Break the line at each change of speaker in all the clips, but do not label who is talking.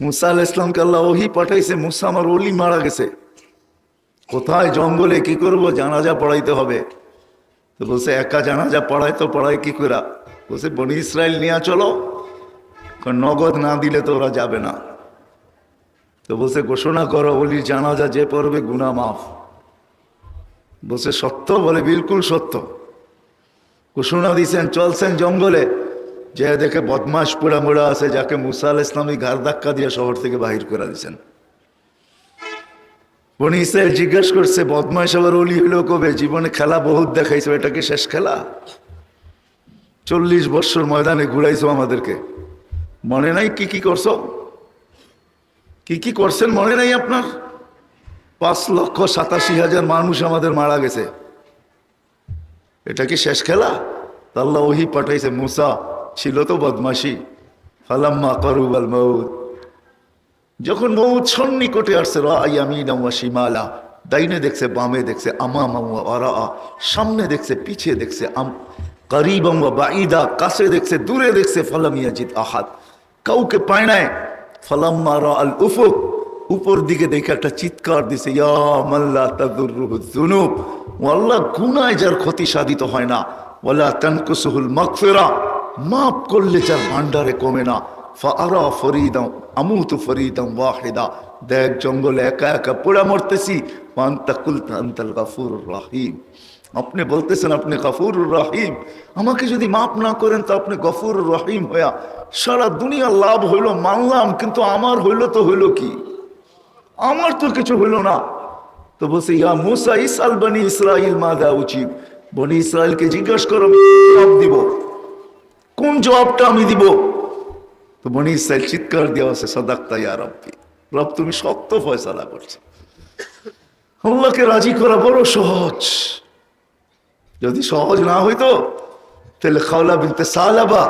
মুসা আলাইহিস সালামকে আল্লাহ ওহী পাঠাইছে, মুসা আমার ওলি মারা গেছে, কোথায় জঙ্গলে কি করব, জানাজা পড়াইতে হবে। তো বলছে একা জানাজা পড়ায় কি করে? বলছে বনি ইসরায়েল নিয়ে চলো, নগদ না দিলে তো ওরা যাবে না। তো বলছে ঘোষণা করো ওলির জানাজা যে পড়বে গুনাহ মাফ। বলছে সত্য? বলে বিলকুল সত্য। ঘোষণা দিয়েছেন, চলছেন জঙ্গলে, যে দেখে বদমাস পোড়া মোড়া আছে, যাকে মুসা আলাইহিস সালাম ঘাড় ধাক্কা দিয়ে শহর থেকে বাহির করে দিয়েছেন। বনি ইসরায়েল জিজ্ঞেস করছে বদমাস আবার ওলি হইল কবে? জীবনে খেলা বহুত দেখাইছো, এটা কি শেষ খেলা? 40 বছর ময়দানে ঘুরাইছো আমাদেরকে, মনে নাই কি কি করছো? কি কি করছেন মনে নাই আপনার? 5,87,000 মানুষ আমাদের মারা গেছে, এটা কি শেষ খেলা? আল্লাহ ওহী পাঠাইছে, মুসা ছিল তো বদমাশি। ফালাম্মা কারুবাল মাউত, যখন মৌত সন্নিকটে আসছে, রায়ামিনা ওয়া শিমালা, ডাইনে দেখছে বামে দেখছে, আমামা ওয়া ওয়ারা, সামনে দেখছে পিছে দেখছে, করিবাম ওয়া বাঈদা, কাছে দেখছে দূরে দেখছে, ফালাম ইয়াজিদ আহাদ, কাউকে পায় নাই। ফালাম্মা রাআল উফুক, উপর দিকে দেখে একটা চিৎকার দিছে, ইয়া মাল্লা তাদুররুহু যুনুব, ও আল্লাহ গুনায় যার ক্ষতি সাধিত হয় না, ওয়ালা তানকুসুহুল মাগফিরা, মাফ করলে যার ভান্ডারে কমে না। ফাআরা ফরিদাম আমুতু ফরিদাম ওয়াহিদা, দেখ জঙ্গলে একা একা পোড়া মরতেছি, ওয়ান্তা কুলতা আনতাল গাফুরুর রহিম, আপনি বলতেছেন আপনি গফুরুর রহিম, আমাকে যদি মাফ না করেন তো আপনি গফুরুর রহিম হইয়া সারা দুনিয়া লাভ হইল মানলাম, কিন্তু আমার হইল তো হইল কি? আমার তো কিছু হইল না। তো বলছে ইয়া মুসা ইসআল বনি ইসরাইল মাযা উজিব, বনি ইসরাইলকে জিজ্ঞাসা করো জবাব দিব, কোন জবাবটা আমি দিব? তো বনি ইসরাইল চিৎকার দেওয়া আছে, সাদাক্তা ইয়া রাব্বি, রব তুমি সত্য ফয়সালা করছো। আল্লাহকে রাজি করা বড় সহজ। যদি সহজ না হইতো তাহলে খাওলা বিনতে সালাবা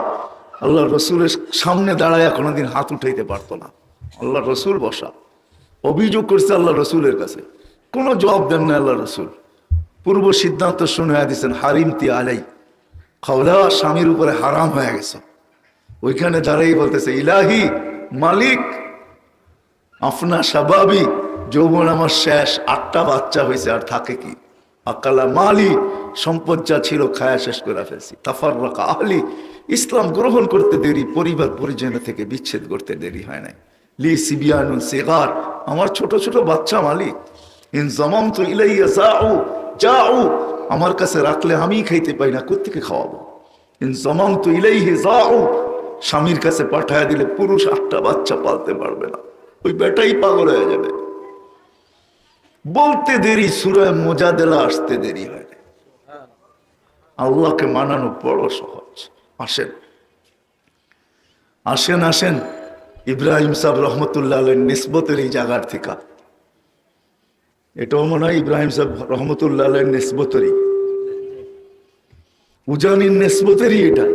আল্লাহ রসুলের সামনে দাঁড়ায় কোনোদিন হাত উঠাইতে পারতো না। আল্লাহ রসুল বসা, অভিযোগ করছে আল্লাহ রসুলের কাছে, কোনো জবাব দেন না আল্লাহ রসুল। পূর্ব সিদ্ধান্ত শুনে দিয়েছেন, হারিমতি আলাই, খাওলা স্বামীর উপরে হারাম হয়ে গেছে। ওইখানে দাঁড়াই বলতেছে, ইলাহি মালিক, আফনা শাবাবি, যৌবন আমার শেষ, 8টা বাচ্চা হয়েছে, আর থাকে কি? আকালা মালি, সম্পদ যা ছিল খায়া শেষ করে ফেলছি। তাফাররাকা আহলি, ইসলাম গ্রহণ করতে দেরি, পরিবার পরিজন থেকে বিচ্ছেদ করতে দেরি হয় নাই। লি সিবিয়ানুন সিগার, আমার ছোট ছোট বাচ্চা মালিক। ইন জামামতু ইলাইয়া যাও, আমার কাছে রাখলে আমি খাইতে পাই না, কোত্থেকে খাওয়াবো? ইন জামামতু ইলাইহি যাও, স্বামীর কাছে পাঠায় দিলে পুরুষ 8টা বাচ্চা পালতে পারবে না, ওই বেটাই পাগল হয়ে যাবে। বলতে দেরি, সূরা মুজাদালা আসতে দেরি হয় না। আল্লাহকে মানানো বড় সহজ। আসেন আসেন আসেন, ইব্রাহিম সাহেব রহমতুল্লাহ আলাইহির নিসবতের এই জায়গার থেকে, এটাও মনে হয় ইব্রাহিম সাহেব রহমতুল্লাহ আলাইহির নিসবতেরই, উজানির নিসবতেরই এটা।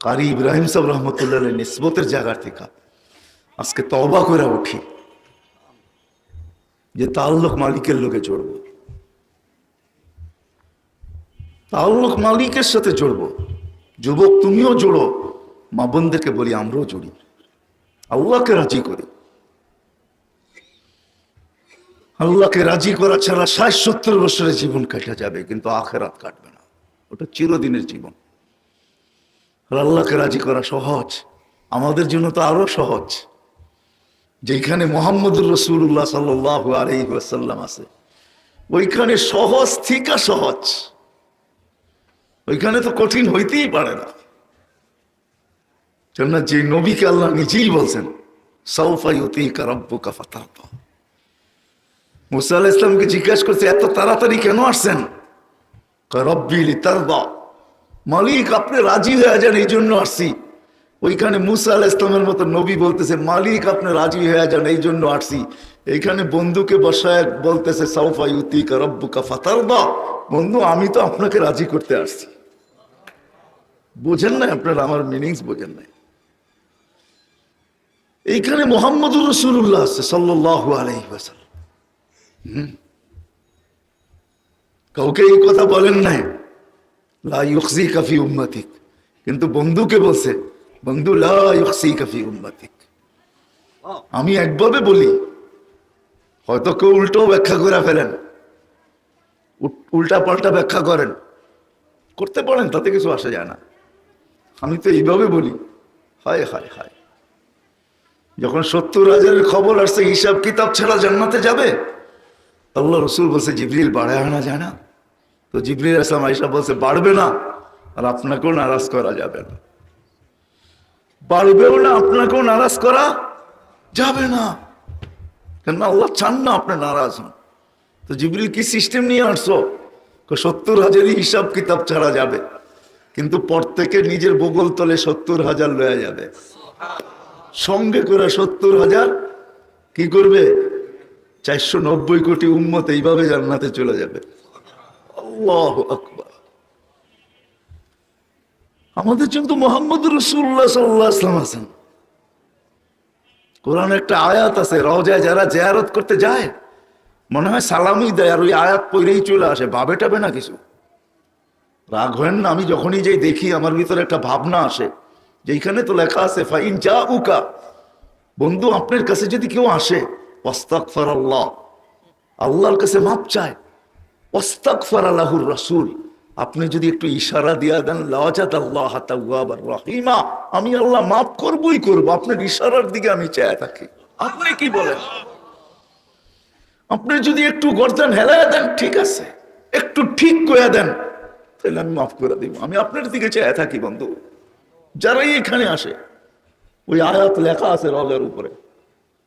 কারি ইব্রাহিম সাহেব রহমতুল্লাহ আলাইহির নিসবতের জায়গার থেকে আজকে তওবা করে উঠি যে তাআল্লুক মালিকের লোকে জড়ব, তাআল্লুক মালিকের সাথে জড়ব। যুবক তুমিও জড়ো, মা বোনদেরকে বলি আমরাও জড়ি, আল্লাহকে রাজি করি। আল্লাহকে রাজি করা ছাড়া 60-70 বছরের জীবন কাটা যাবে, কিন্তু আখেরাত কাটবে না, ওটা চিরদিনের জীবন। আর আল্লাহকে রাজি করা সহজ, আমাদের জন্য তো আরো সহজ। যেখানে মুহাম্মদুর রাসূলুল্লাহ সাল্লাল্লাহু আলাইহি ওয়াসাল্লাম আছে, ওইখানে সহজ থেকে সহজ, ওইখানে তো কঠিন হইতেই পারে না। কেননা যে নবীকে আল্লাহ নিজেই বলছেন, সাউফা ইউতিকা রাব্বুকা ফাতারদা। মুসা আলাইহিস সালামকে জিজ্ঞাসা করছে এত তাড়াতাড়ি কেন আসছেন? রব্বি লিতারদা, মালিক আপনি রাজি হয়ে যান এই জন্য আসছি। ওইখানে মুসা আলাইহিস সালামের মতো নবী বলতেছে মালিক আপনি রাজি হয়ে যান এই জন্য আসছি। এইখানে বন্ধুকে বসায় বলতেছে সাউফা ইউতিকা রাব্বুকা ফাতারদা, বন্ধু আমি তো আপনাকে রাজি করতে আসছি। বোঝেন না আপনারা, আমার মিনিংস বোঝেন নাই। এইখানে মুহাম্মদুর রাসূলুল্লাহ সাল্লাল্লাহু আলাইহি ওয়াসাল্লাম কাউকে এই কথা বলেন নাই, লা ইউখজিকা ফি উম্মতিক, কিন্তু বন্ধুকে বলছে বন্ধু লা ইউখজিকা ফি উম্মতিক, আমি একভাবে বলি, হয়তো কেউ উল্টো ব্যাখ্যা করে ফেলেন, উল্টা পাল্টা ব্যাখ্যা করেন, করতে পারেন, তাতে কিছু আসে যায় না। আমি তো এইভাবে বলি, হায় হায় হায়, যখন 70,000-এর খবর আসছে হিসাব কিতাব ছাড়া জান্নাতে যাবে, আল্লাহ রসুল বলছে জিবরিল বাড়ায় আনা যায় না? তো জিবরিল আসলাম আয়েশা বলছে বাড়বে না, আর আপনাকেও নারাজ করা যাবে না। বাড়বেও না, আপনাকেও নারাজ করা যাবে না, কেন আল্লাহ চান না আপনি নারাজ হন। তো জিবরিল কি সিস্টেম নিয়ে আসছো? 70,000-ই হিসাব কিতাব ছাড়া যাবে, কিন্তু পর থেকে নিজের বগল তলে 70,000 লয়ে যাবে, সঙ্গে করে 70,000 কি করবে? 490 কোটি উম্মত এইভাবে জান্নাতে চলে যাবে। আল্লাহু আকবার। আমাদের জন্য মোহাম্মদ রাসূলুল্লাহ সাল্লাল্লাহু আলাইহি ওয়াসাল্লাম আছেন। কোরআনে একটা আয়াত আছে, রওজায় যারা জিয়ারত করতে যায় মনে হয় সালামই দেয়, আর ওই আয়াত পড়েই চলে আসে, ভাবে টাবে না কিছু। রাগ হয় না, আমি যখনই যাই দেখি আমার ভিতরে একটা ভাবনা আসে, যেখানে তো লেখা আছে ফাইন জাউকা, বন্ধু আপনার কাছে যদি কেউ আসে, ওয়াস্তাগফিরুল্লাহ, আল্লাহর কাছে মাপ চায়, ওয়াস্তাগফারা লাহুর রাসূল, আপনি যদি একটু ইশারা দিয়া দেন, লাওয়াজাদাল্লাহ তাওয়াবার রহিমা, আমি আল্লাহ মাফ করবই করব, আপনার ইশারার দিকে আমি চেয়ে থাকি। আপনি কি বলেন? আপনি যদি একটু গর্দান হেলায় দেন, ঠিক আছে, একটু ঠিক করে দেন, তাহলে আমি মাফ করে দিব। আমি আপনার দিকে চেয়ে থাকি বন্ধু। যারাই এখানে আসে, ওই আয়াত লেখা আছে রওজার উপরে,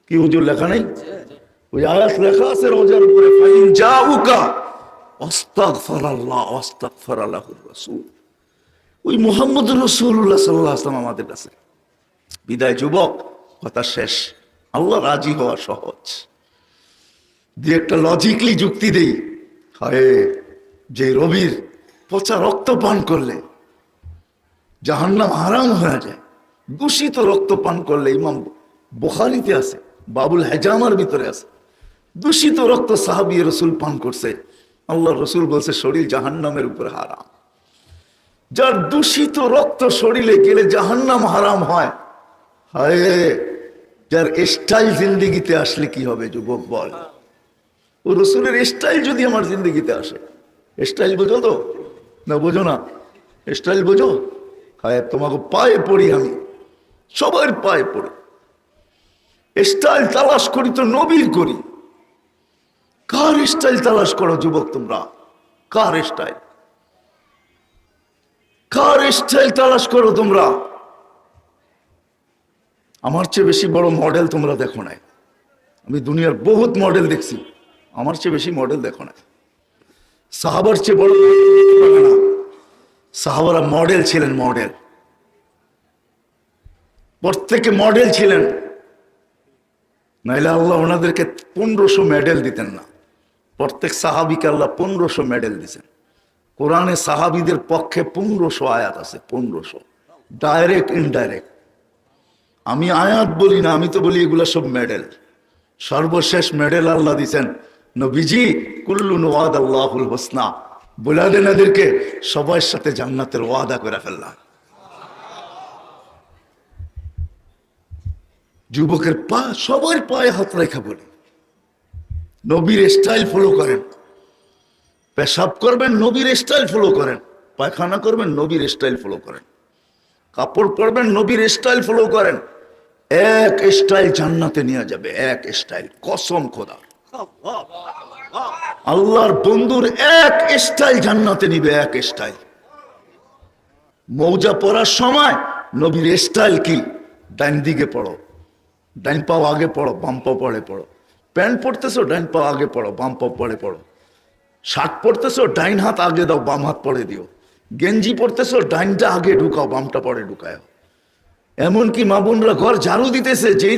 কি হুজুর লেখা নেই? ওই আয়াত লেখা আছে রওজার উপরে, ফাইন জাউকা আস্তাগফিরুল্লাহ ওয়াস্তাগফির লাহুর রাসূল। ওই মুহাম্মদ রাসূলুল্লাহ সাল্লাল্লাহু আলাইহি ওয়াসাল্লাম আমাদের কাছে। বিদায় যুবক, কথা শেষ। আল্লাহ রাজি হওয়া সহজ। দিয়ে একটা লজিকলি যুক্তি দেই, হায়, যে রবির পচা রক্ত পান করলে জাহান্নাম হারাম হয়ে যায়, দূষিত রক্ত পান করলে, ইমাম বুখারীতে আছে, বাবুল হেজামার ভিতরে আছে, দূষিত রক্ত সাহাবী রাসূল পান করছে, আল্লাহ রসুল বলছে শরীর জাহান্নামের উপর হারাম। যার দূষিত রক্ত শরীরে গেলে জাহান্নাম হারাম হয়, হায়, যার স্টাইল জিন্দিগিতে আসলে কি হবে যুবক বল? ও রসুলের স্টাইল যদি আমার জিন্দিগিতে আসে, স্টাইল বোঝো তো না? বোঝো না? স্টাইল বোঝো? হায়, তোমাকে পায়ে পড়ি, আমি সবার পায়ে পড়ি, স্টাইল তালাশ করি তো নবীর করি। কার স্টাইল তালাশ করো যুবক তোমরা? কার স্টাইল? কার স্টাইল তালাশ করো তোমরা? আমার চেয়ে বেশি বড় মডেল তোমরা দেখো নাই। আমি দুনিয়ার বহুত মডেল দেখছি, আমার চেয়ে বেশি মডেল দেখো নাই। সাহাবার চেয়ে বড় না, সাহাবারা মডেল ছিলেন, মডেল, প্রত্যেকে মডেল ছিলেন, নাইলে আল্লাহ ওনাদেরকে 1500 মেডেল দিতেন না। প্রত্যেক সাহাবিকে আল্লাহ 1500 মেডেল দিয়েছেন। কোরআনে সাহাবিদের পক্ষে 1500 আয়াত আছে, 1500, ডাইরেক্ট ইনডাইরেক্ট। আমি আয়াত বলি না, আমি তো বলি এগুলা সব মেডেল। সর্বশেষ মেডেল আল্লাহ দিয়েছেন নবীজি, কুল্লুন ওয়াদাল্লাহুল হুসনা, বলে দেন এদেরকে সবার সাথে জান্নাতের ওয়াদা করে ফেললাম। যুবকের পা, সবার পায়ে হাত রেখা বলি, নবীর স্টাইল ফলো করেন। পেশাব করবেন, নবীর স্টাইল ফলো করেন। পায়খানা করবেন, নবীর স্টাইল ফলো করেন। কাপড় পরবেন, নবীর স্টাইল ফলো করেন। এক স্টাইল জান্নাতে নিয়ে যাবে, এক স্টাইল, কসম খোদা। আল্লাহর বন্ধুর এক স্টাইল জান্নাতে নিবে, এক স্টাইল। মৌজা পরার সময় নবীর স্টাইল কি? ডাইন দিকে পড়ো, ডাইন পাও আগে পড়ো, বাম পাও পরে পড়ো। প্যান্ট পরতেছো, ডাইন পাও আগে পড়ো, বাম পাও পরে পড়ো। শার্ট পরতেছো, ডাইন হাত আগে দাও, বাম হাত পরে দিও। গেঞ্জি পরতেছো, ডাইনটা আগে ঢুকাও, বামটা পরে ঢুকাও। এমনকি মা বোনরা ঘর ঝাড়ু দিতেছে, যেই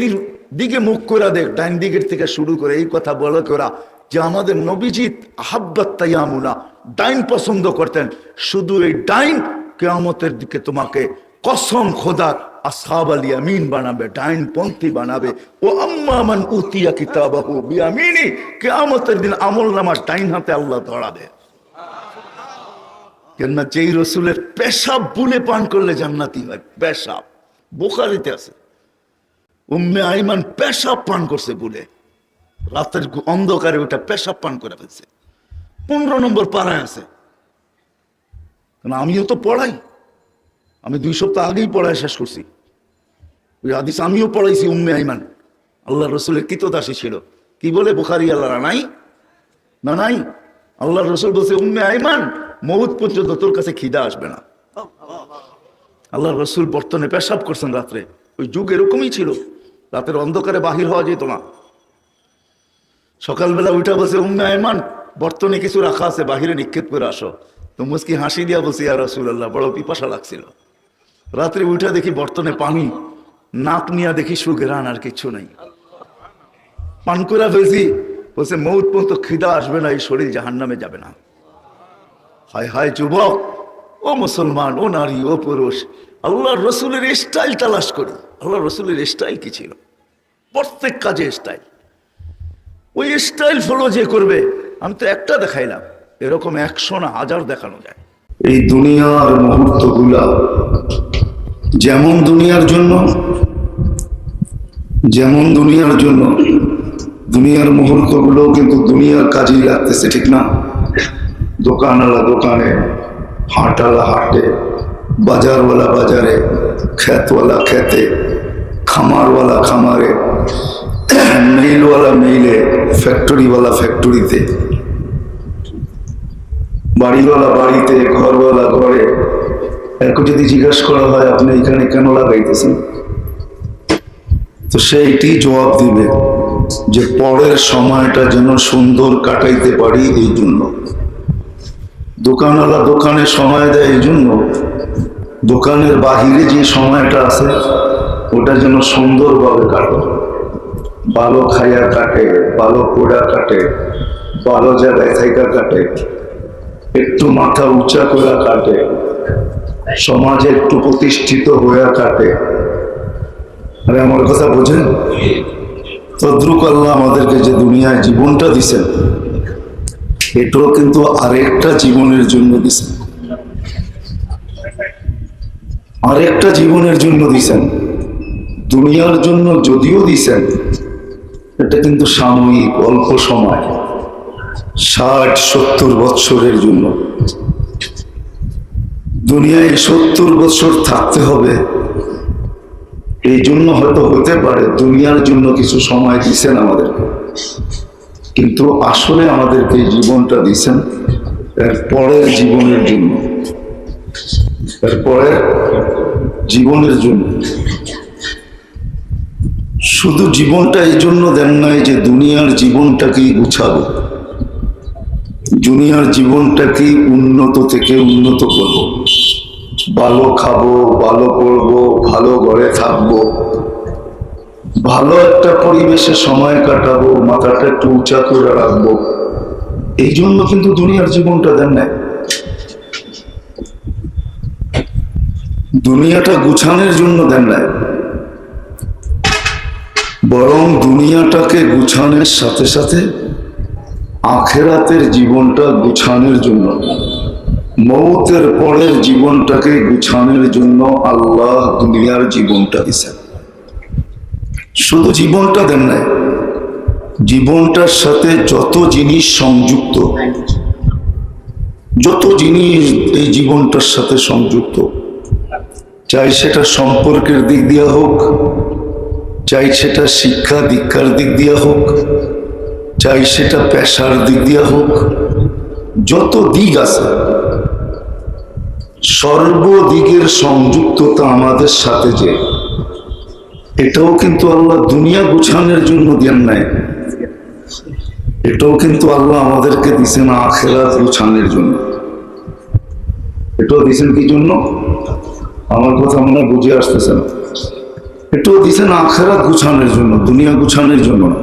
দিকে মুখ করে দেখ, ডাইন দিকের থেকে শুরু করে এই কথা বলে করা যে আমাদের নবীজি আহাব্বাত তায়ামুনা, ডাইন পছন্দ করতেন। শুধু এই ডাইন কিয়ামতের দিকে তোমাকে কসম খোদার আসহাব আল ইয়ামিন বানাবে, ডাইন পন্থী বানাবে। ও আম্মা মান উতিয়া কিতাবাহু বিয়ামিনি, কিয়ামতের দিন আমলনামা ডাইন হাতে আল্লাহ ধরাবে। কেননা যেই রসুলের পেশাব বুলে পান করলে জান্নাতি হয়, পেশাব বুখারীতে আছে। উম্মে আইমান পেশাব পান করছে বলে, রাতের অন্ধকারে ওটা পেশাব পান করে ফেলছে। 15 নম্বর পাড়ায় আছে। কারণ আমিও তো পড়াই, আমি 2 সপ্তাহ আগেই পড়ায় শেষ করছি। ওই হাদিস আমিও পড়াইছি। উম্মে আইমান আল্লাহ রসুলের কৃতদাসী ছিল। কি বলে বুখারী আল্লাহ নাই না নাই, আল্লাহ রসুল বলছে উম্মে আইমান মউত পর্যন্ত তোর কাছে খিদা আসবে না। আল্লাহ রসুল বর্তনে পেশাব করছেন রাত্রে। ওই যুগ এরকমই ছিল, রাতের অন্ধকারে বাহির হওয়া যেত না। সকালবেলা উঠা বলছে উম্মে আইমান বর্তনে কিছু রাখা আছে, বাহিরে নিক্ষেপ করে আসো। তো মুস্কি হাসি দিয়া বলছি ইয়া রাসূলুল্লাহ, বড় পিপাসা লাগছিল। রাত্রে উঠা দেখি বর্তনে পানি, নাক নিয়া দেখি সুঘ্রাণ, আর কিচ্ছু নাই। পান করে ফেলছি। বলছে মউত পর্যন্ত খিদা আসবে না, এই শরীর জাহান্নামে যাবে না। হায় হায় যুবক, ও মুসলমান, ও নারী, ও পুরুষ, আল্লাহর রসুলের স্টাইল তালাশ করি। আল্লাহর রসুলের স্টাইল কি ছিল? প্রত্যেক কাজে স্টাইল। ওই স্টাইল ফলো যে করবে, আমি তো একটা দেখাইলাম, এরকম 100 না 1000 দেখানো যায়। এই দুনিয়ার মুহূর্তগুলা যেমন দুনিয়ার জন্য, দুনিয়ার মুহূর্তগুলো কিন্তু দুনিয়ার কাজেই লাগতেছে, ঠিক না? দোকানওয়ালা দোকানে, হাটওয়ালা হাটে, বাজারওয়ালা বাজারে, ক্ষেতওয়ালা ক্ষেতে, খামারওয়ালা খামারে, মিলওয়ালা মিলে, ফ্যাক্টরিওয়ালা ফ্যাক্টরিতে, বাড়িওয়ালা বাড়িতে, ঘরওয়ালা ঘরে। এরকম যদি জিজ্ঞাসা করা হয় আপনি এখানে কেন লাগাইতেছেন, তো সেইটি জবাব দিবে যে পরের সময়টা যেন সুন্দর কাটাইতে পারি এই জন্য। দোকানওয়ালা দোকানে সময় দেয় এই জন্য, দোকানের বাহিরে যে সময়টা আছে ওটা যেন সুন্দরভাবে কাটে, ভালো খাইয়া কাটে, ভালো পোড়া কাটে, ভালো জায়গায় থাইকা কাটে, একটু মাথা উঁচা করে কাটে, সমাজে একটু প্রতিষ্ঠিত হয়ে কাটে। আরে আমার কথা বোঝেন? তদ্রুপ আল্লাহ আমাদেরকে যে দুনিয়ায় জীবনটা দিছেন, এটাও কিন্তু আরেকটা জীবনের জন্য দিছেন, আরেকটা জীবনের জন্য দিছেন। দুনিয়ার জন্য যদিও দিছেন, এটা কিন্তু সাময়িক, অল্প সময়, 60-70 বৎসরের জন্য। দুনিয়ায় 70 বছর থাকতে হবে, এই জন্য হয়তো হতে পারে দুনিয়ার জন্য কিছু সময় দিছেন আমাদেরকে, কিন্তু আসলে আমাদেরকে এই জীবনটা দিছেন এর পরের জীবনের জন্য, এর পরের জীবনের জন্য। শুধু জীবনটা এই জন্য দেন নাই যে দুনিয়ার জীবনটাকেই গুছাবো, দুনিয়ার জীবনটাকেই উন্নত থেকে উন্নত করব, ভালো খাবো, ভালো পড়বো, ভালো ঘরে থাকবো, ভালো একটা পরিবেশে সময় কাটাবো, মাথাটা একটু উঁচা করে রাখবো, এই জন্য কিন্তু দুনিয়ার জীবনটা দেন নাই। দুনিয়াটা গুছানোর জন্য দেন নাই, বরং দুনিয়াটাকে গুছানোর সাথে সাথে আখেরাতের জীবনটা গুছানোর জন্য, মৌতের পরের জীবনটাকে গুছানোর জন্য আল্লাহ দুনিয়ার জীবনটা দিয়েছেন। শুধু জীবনটা দেন নাই, জীবনটার সাথে যত জিনিস সংযুক্ত, যত জিনিস এই জীবনটার সাথে সংযুক্ত, চাই সেটা সম্পর্কের দিক দিয়ে হোক, চাই সেটা শিক্ষা দীক্ষার দিক দিয়ে হোক, চাই সেটা পেশার দিক দিয়ে হোক, যত দিক আছে সর্বদিকের সংযুক্ততা আমাদের সাথে, যে এটাও কিন্তু আল্লাহ দুনিয়া গুছানোর জন্য দেন নাই, এটাও কিন্তু আল্লাহ আমাদেরকে দিছেন আখিরাত গুছানোর জন্য। এটাও দিছেন কি জন্য? আমার কথা মনে হয় বুঝে আসতেছে না। এটাও দিছেন আখিরাত গুছানোর জন্য, দুনিয়া গুছানোর জন্য না,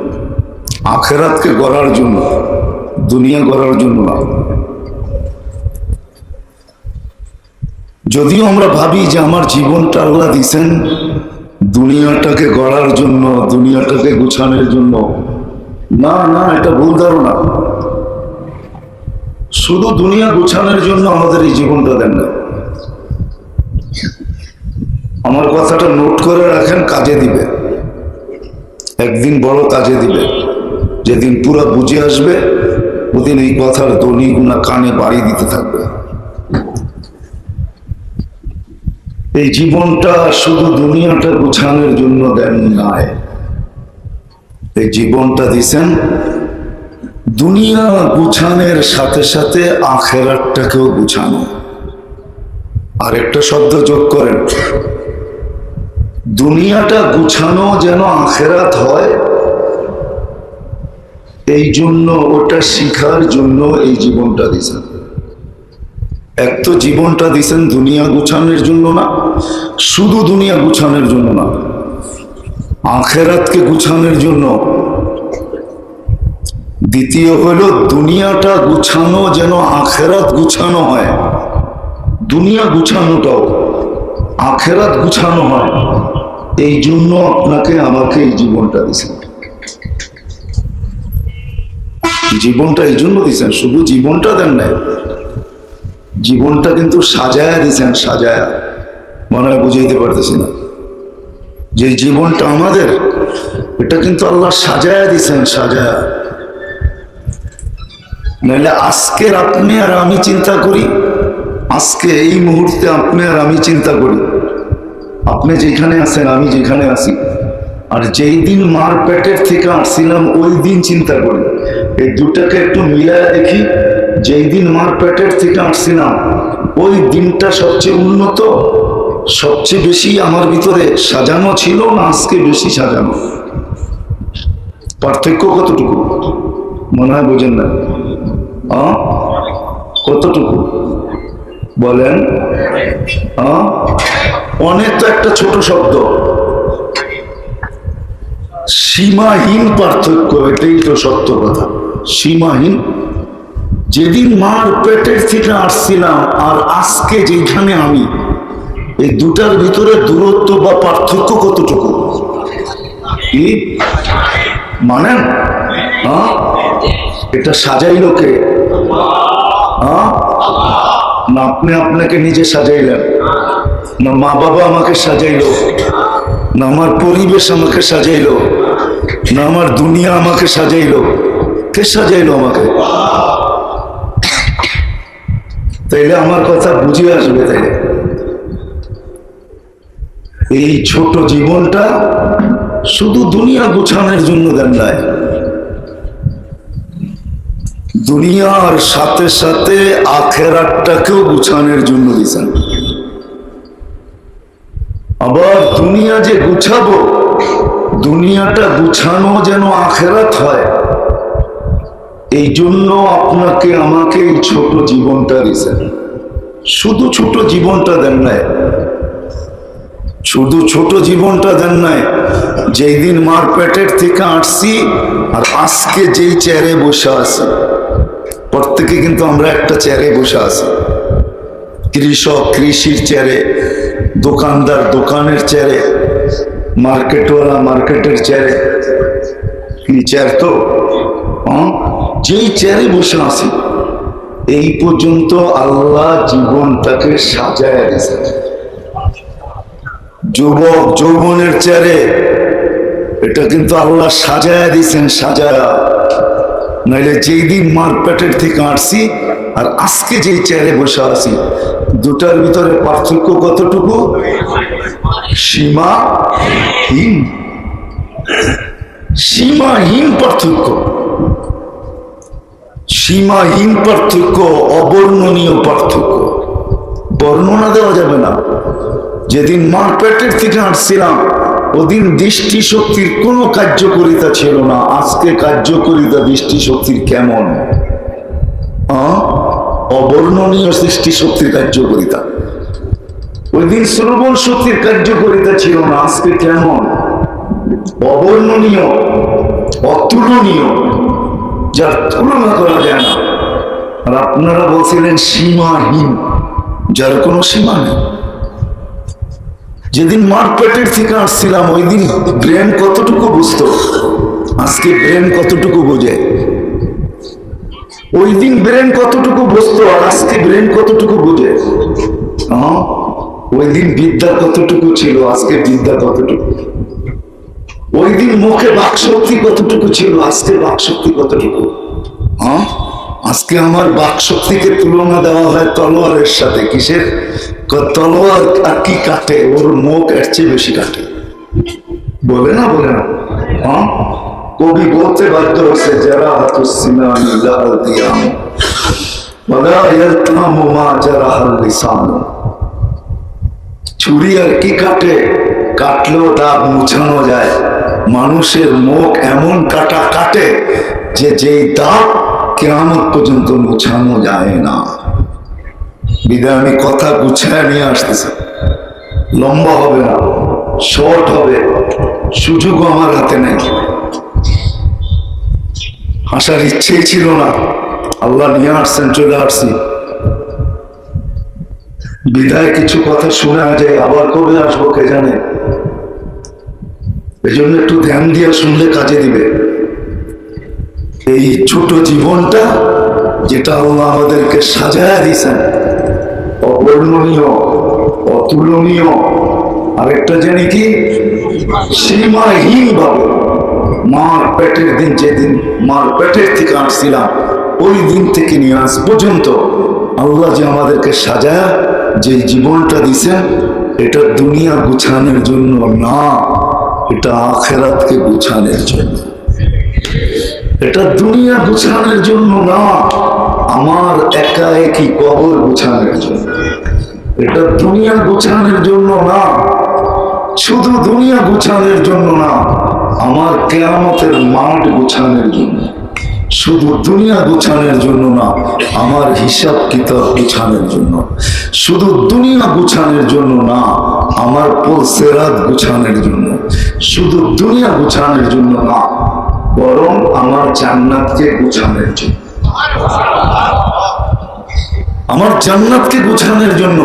আখিরাতকে গড়ার জন্য, দুনিয়া গড়ার জন্য না। যদিও আমরা ভাবি যে আমার জীবনটা আল্লাহ দিছেন দুনিয়াটাকে গড়ার জন্য, দুনিয়াটাকে গুছানোর জন্য, না না, এটা ভুল ধারণা। শুধু দুনিয়া গুছানোর জন্য আমাদের এই জীবনটা দেন না। আমার কথাটা নোট করে রাখেন, কাজে দিবে। একদিন বড় কাজে দিবে, যেদিন পুরো বুঝে আসবে ওদিন এই কথার দনি গুণা কানে বাড়ি দিতে থাকবে। এই জীবনটা শুধু দুনিয়াটা গুছানোর জন্য দেন নাই, এই জীবনটা দিছেন দুনিয়া গুছানোর সাথে সাথে আখেরাতটাকেও গুছানো। আর একটা শব্দ যোগ করেন, দুনিয়াটা গুছানো যেন আখেরাত হয়, এই জন্য ওটা শিখার জন্য এই জীবনটা দিছেন। এক তো জীবনটা দিছেন দুনিয়া গুছানোর জন্য না, শুধু দুনিয়া গুছানোর জন্য না, আখেরাতকে গুছানোর জন্য। দ্বিতীয় হলো দুনিয়াটা গুছানো যেন আখেরাত গুছানো হয়, দুনিয়া গুছানোটাও আখেরাত গুছানো হয়, এই জন্য আপনাকে আমাকে এই জীবনটা দিছেন। জীবনটা এই জন্য দিছেন, শুধু জীবনটা দেন নাই, জীবনটা কিন্তু সাজায়া দিছেন, সাজায়া। মনে হয় বুঝাইতে পারতেছি না, যে জীবনটা আমাদের, এটা কিন্তু আল্লাহ সাজায়া দিছেন, সাজায়া। নাহলে আজকের আপনি আর আমি চিন্তা করি, আজকে এই মুহূর্তে আপনি আর আমি চিন্তা করি, আপনি যেখানে আছেন আমি যেখানে আছি, আর যেই দিন মার পেটের থেকে আসছিলাম ওই দিন চিন্তা করি, এই দুটাকে একটু মিলায় দেখি। যেই দিন মার পেটের থেকে আসছিলাম ওই দিনটা সবচেয়ে উন্নত, সবচেয়ে বেশি আমার ভিতরে সাজানো ছিল, না আজকে বেশি সাজানো? পার্থক্য কতটুকু? মনে হয় বোঝেন না। কতটুকু বলেন? অনেক তো একটা ছোট শব্দ, সীমাহীন পার্থক্য, এটাই তো সত্য কথা, সীমাহীন। যেদিন মার পেটের থেকে আসছিলাম আর আজকে যেখানে আমি, এই দুটার ভিতরে দূরত্ব বা পার্থক্য কতটুকু? কি মানেন? এটা সাজাইল কে? না আপনি আপনাকে নিজে সাজাইলেন? না মা বাবা আমাকে সাজাইল? না আমার পরিবেশ আমাকে সাজাইল? না আমার দুনিয়া আমাকে সাজাইল? কে সাজাইল আমাকে? তাইলে আমার কথা বুঝে আসবে। তাইলে এই ছোট জীবনটা শুধু দুনিয়া গোছানোর জন্য দেন নাই, দুনিয়ার সাথে সাথে আখেরাতটাকেও গুছানোর জন্য দিয়েছেন। আবার দুনিয়া যে গুছাবো, দুনিয়াটা গুছানো যেন আখেরাত হয়, এই জন্য আপনাকে আমাকে এই ছোট জীবনটা দিয়েছেন। শুধু ছোট জীবনটা দেন নাই, শুধু ছোট জীবনটা দেন নাই, যেই দিন মার পেটের থেকে আসছি আর আজকে যেই চেয়ারে বসে আছি, প্রত্যেকে কিন্তু আমরা একটা চেয়ারে বসে আছি। কৃষক কৃষির চেয়ারে, দোকানদার দোকানের চেয়ারে, মার্কেটওয়ালা মার্কেটের চেয়ারে। কি চেয়ার তো? যেই চেয়ারে বসে আছি, এই পর্যন্ত আল্লাহ জীবনটাকে সাজায় দিয়েছে। যুবক যৌবনের চেয়ারে, এটা কিন্তু আল্লাহ সাজায় দিয়েছেন, সাজায়া। নাইলে যেই দিন মার পেটের থেকে আসছি আর আজকে যেই চেয়ারে বসে আছি, দুটার ভিতরে পার্থক্য কতটুকু? সীমাহীন, সীমাহীন পার্থক্য, সীমাহীন পার্থক্য, অবর্ণনীয় পার্থক্য, বর্ণনা দেওয়া যাবে না। যেদিন মার পেটের থেকে আসছিলাম ওদিন দৃষ্টিশক্তির কোনো কার্যকারিতা ছিল না, আজকে কার্যকারিতা দৃষ্টিশক্তির কেমন? অবর্ণনীয় দৃষ্টিশক্তির কার্যকারিতা। ওই দিন শ্রবণ শক্তির কার্যকারিতা ছিল না, আজকে কেমন? অবর্ণনীয়, অতুলনীয়, যার তুলনা করা যায় না। আর আপনারা বলছিলেন সীমাহীন, যার কোনো সীমা নেই। যেদিন মার পেটের থেকে আসছিলাম ওই দিন ব্রেন কতটুকু বুঝতো, আজকে ব্রেন কতটুকু বোঝে? ওই দিন ব্রেন কতটুকু বুঝতো আর আজকে ব্রেন কতটুকু বোঝে? ওই দিন বিদ্যা কতটুকু ছিল, আজকে বিদ্যা কতটুকু? ওই দিন মুখে বাকশক্তি কতটুকু ছিল, আজকে বাকশক্তি কতটুকু? হ্যাঁ, আজকে আমার বাকশক্তিকে তুলনা দেওয়া হয় তলোয়ারের সাথে। কিসের? তলোয়ার আর কি কাটে, ওর মুখ এর চেয়ে বেশি কাটে। বলে না, বলে না? হ্যাঁ, কবি বলতে বাধ্য হচ্ছে, যারা হাতুসিনান লাল দিয়াম ওয়ালা ইয়ালতামু মা জারাহাল লিসান। ছুরি আর কি কাটে, কাটলেও দাগ মুছানো যায়। মানুষের মুখ এমন কাটা কাটে যে যেই দাগ কিয়ামত পর্যন্ত মুছানো যায় না। বিদায় আমি কথা গুছায় নিয়ে আসতেছি, লম্বা হবে না, শর্ট হবে, সুযোগও আমার হাতে নেই। আসার ইচ্ছেই ছিল না, আল্লাহ নিয়ে আসছেন, চলে আসছি। বিদায় কিছু কথা শুনে যায়, আবার কবে আসবো কে জানে। এই জন্য একটু ধ্যান দিয়ে শুনলে কাজে দিবে। এই ছোট জীবনটা যেটা আল্লাহ আমাদেরকে সাজায়া দিয়েছেন, অবর্ণনীয়, অতুলনীয়, আরেকটা জানি কি, সীমাহীন ভাবে। মার পেটের দিন, যেদিন মার পেটের থেকে আসছিলাম, ওই দিন থেকে নিয়ে আজ পর্যন্ত আল্লাহ যে আমাদেরকে সাজায়া যে জীবনটা দিছেন, এটা দুনিয়া গুছানোর জন্য না, এটা আখেরাতকে গুছানোর জন্য। এটা দুনিয়া গুছানোর জন্য না, আমার একা একই কবর গুছানোর জন্য। এটা দুনিয়া গুছানোর জন্য না, শুধু দুনিয়া গুছানোর জন্য না, আমার কিয়ামতের মাঠ গুছানোর জন্য। শুধু দুনিয়া গুছানোর জন্য না, আমার হিসাব কিতাব গুছানোর জন্য। শুধু দুনিয়া গুছানোর জন্য না, আমার পুলসেরাত গুছানোর জন্য। শুধু দুনিয়া গুছানোর জন্য না, বরং আমার জান্নাতকে গুছানোর জন্য। আমার জান্নাতকে গুছানোর জন্য।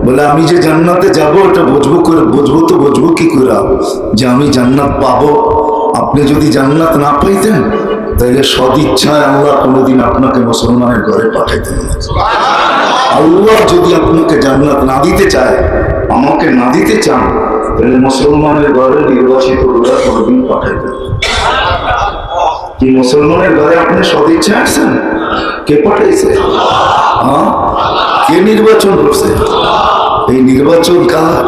বলে আমি যে জান্নাতে যাব, এটা বুঝবো কি করে যে আমি জান্নাত পাবো? আপনি যদি জান্নাত না পাইতেন, তাহলে সদিচ্ছায় আল্লাহ কোনোদিন আপনাকে মুসলমানের ঘরে পাঠাইতেন না। আল্লাহ যদি আপনাকে জান্নাত না দিতে চায়, আমাকে না দিতে চান, তাহলে মুসলমানের ঘরে নির্বাচিত লোকরা কোনোদিন পাঠাইতেন। কি মুসলমানের ঘরে আপনি সদিচ্ছা আসছেন? কে পাঠাইছে? হ্যাঁ, কে নির্বাচন করছে? এই নির্বাচন কার?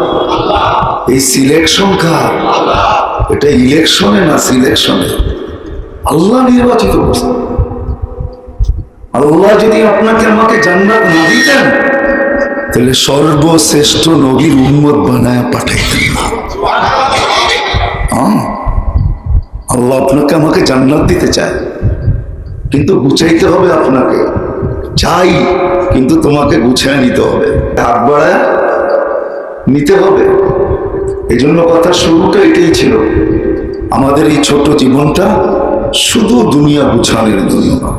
এই সিলেকশন কার? এটা ইলেকশনে না, সিলেকশনে। আল্লাহ নির্বাচিত করছে। আল্লাহ যদি আপনাকে আমাকে জান্নাত না দিতেন, তাহলে সর্বশ্রেষ্ঠ নবীর উম্মত বানায় পাঠাইতেন না। আল্লাহ আপনাকে আমাকে জান্নাত দিতে চায়, কিন্তু গুছাইতে হবে আপনাকে। চাই, কিন্তু তোমাকে গুছায় নিতে হবে, হাত বাড়ায় নিতে হবে। এই জন্য কথা শুরুটা এটাই ছিল, আমাদের এই ছোট জীবনটা শুধু দুনিয়া গুছানোর জন্য না,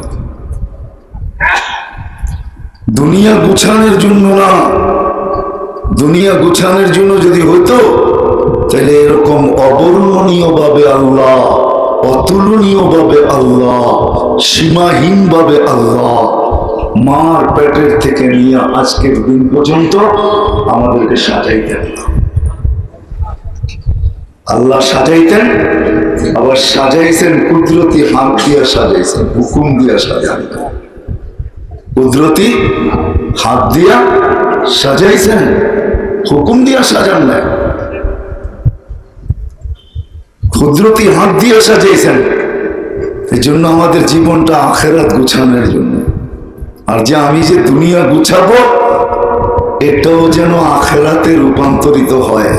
দুনিয়া গুছানোর জন্য না। দুনিয়া গুছানোর জন্য যদি হইতো, তাহলে এরকম অবর্ণনীয় ভাবে আল্লাহ, অতুলনীয় ভাবে আল্লাহ, সীমাহীন ভাবে আল্লাহ মার পেটের থেকে নিয়ে আজকের দিন পর্যন্ত আমাদেরকে সাজাইতেন না। আল্লাহ সাজাইতেন, আবার সাজাইছেন কুদরতি হাত দিয়া সাজাইছেন, হুকুম দিয়া সাজাইছেন। কুদরতি হাত দিয়া সাজাইছেন, হুকুম দিয়া সাজান না। কুদরতি হাত দিয়ে সাজিয়েছেন। এই জন্য আমাদের জীবনটা আখেরাত গুছানোর জন্য। আর যে আমি যে দুনিয়া গুছাবো, এটাও যেন আখেরাতে রূপান্তরিত হয়,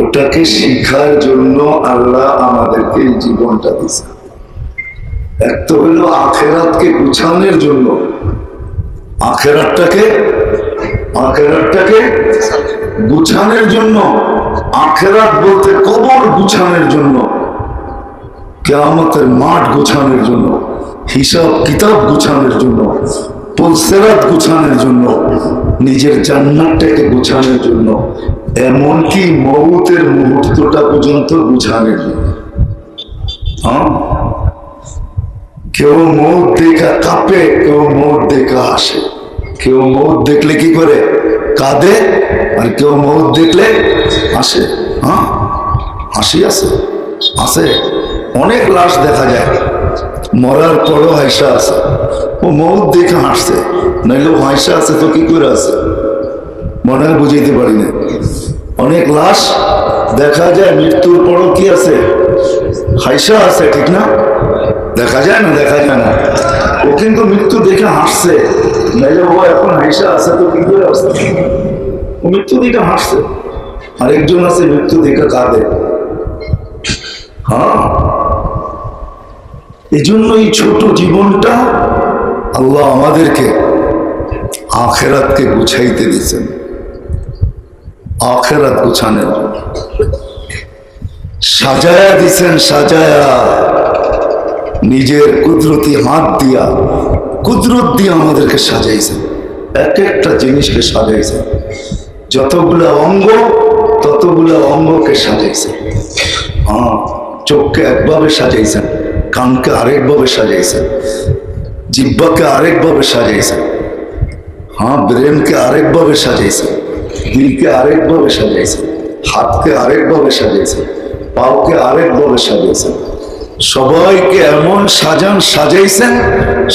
ওটাকে শিখার জন্য আল্লাহ আমাদেরকে এই জীবনটা দিয়েছে। এক তো হলো আখেরাতকে গুছানোর জন্য, আখেরাতটাকে গুছানোর জন্য। আখেরাত বলতে কবর গুছানোর জন্য, কিয়ামতের মাঠ গুছানোর জন্য, হিসাব কিতাব গুছানোর জন্য, পুলসেরাত গুছানোর জন্য, নিজের জান্নাতটাকে গুছানোর জন্য, এমনকি মউতের মুহূর্তটা পর্যন্ত গুছানোর জন্য। কেউ মউত দেখা কাঁপে, কেউ মউত দেখা আসে। কেউ মউত দেখলে কি করে? কাঁদে। আর কেউ মউত দেখলে আসে। হাসি আছে? আছে। অনেক লাশ দেখা যায় মরার পরও হাসা আছে। ও মৌত দেখে হাসছে, নাইলে ও হাসা আছে তো কি করে আছে মনে হয় বুঝাইতে পারি না। অনেক লাশ দেখা যায় মৃত্যুর পরও কি আছে? হাসা আছে, ঠিক না? দেখা যায় না? দেখা যায় না। ও কিন্তু মৃত্যু দেখে হাসছে, নাইলে ও এখন হাসা আছে তো কি করে আছে? ও মৃত্যু দেখে হাসছে। আরেকজন আছে মৃত্যু দেখে কাঁদে। হ্যাঁ, এই জন্য এই ছোট জীবনটা আল্লাহ আমাদেরকে আখেরাতকে গুছাইতে দিয়েছেন। আখেরাত গুছানোর সাজায়া দিছেন, সাজায়া নিজের কুদরতি হাত দিয়া, কুদরত দিয়ে আমাদেরকে সাজাইছেন। এক একটা জিনিসকে সাজাইছেন, যতগুলা অঙ্গ ততগুলা অঙ্গকে সাজাইছেন। হ্যাঁ, চোখকে একভাবে সাজাইছেন, কানকে আরেকভাবে সাজাইছেন, জিহ্বাকে আরেকভাবে সাজাইছেন, হ্যাঁ ব্রেনকে আরেকভাবে সাজাইছেন, দিলকে আরেকভাবে সাজাইছেন, হাতকে আরেকভাবে সাজাইছেন, পাওকে আরেকভাবে সাজাইছেন। সবাইকে এমন সাজাইছেন,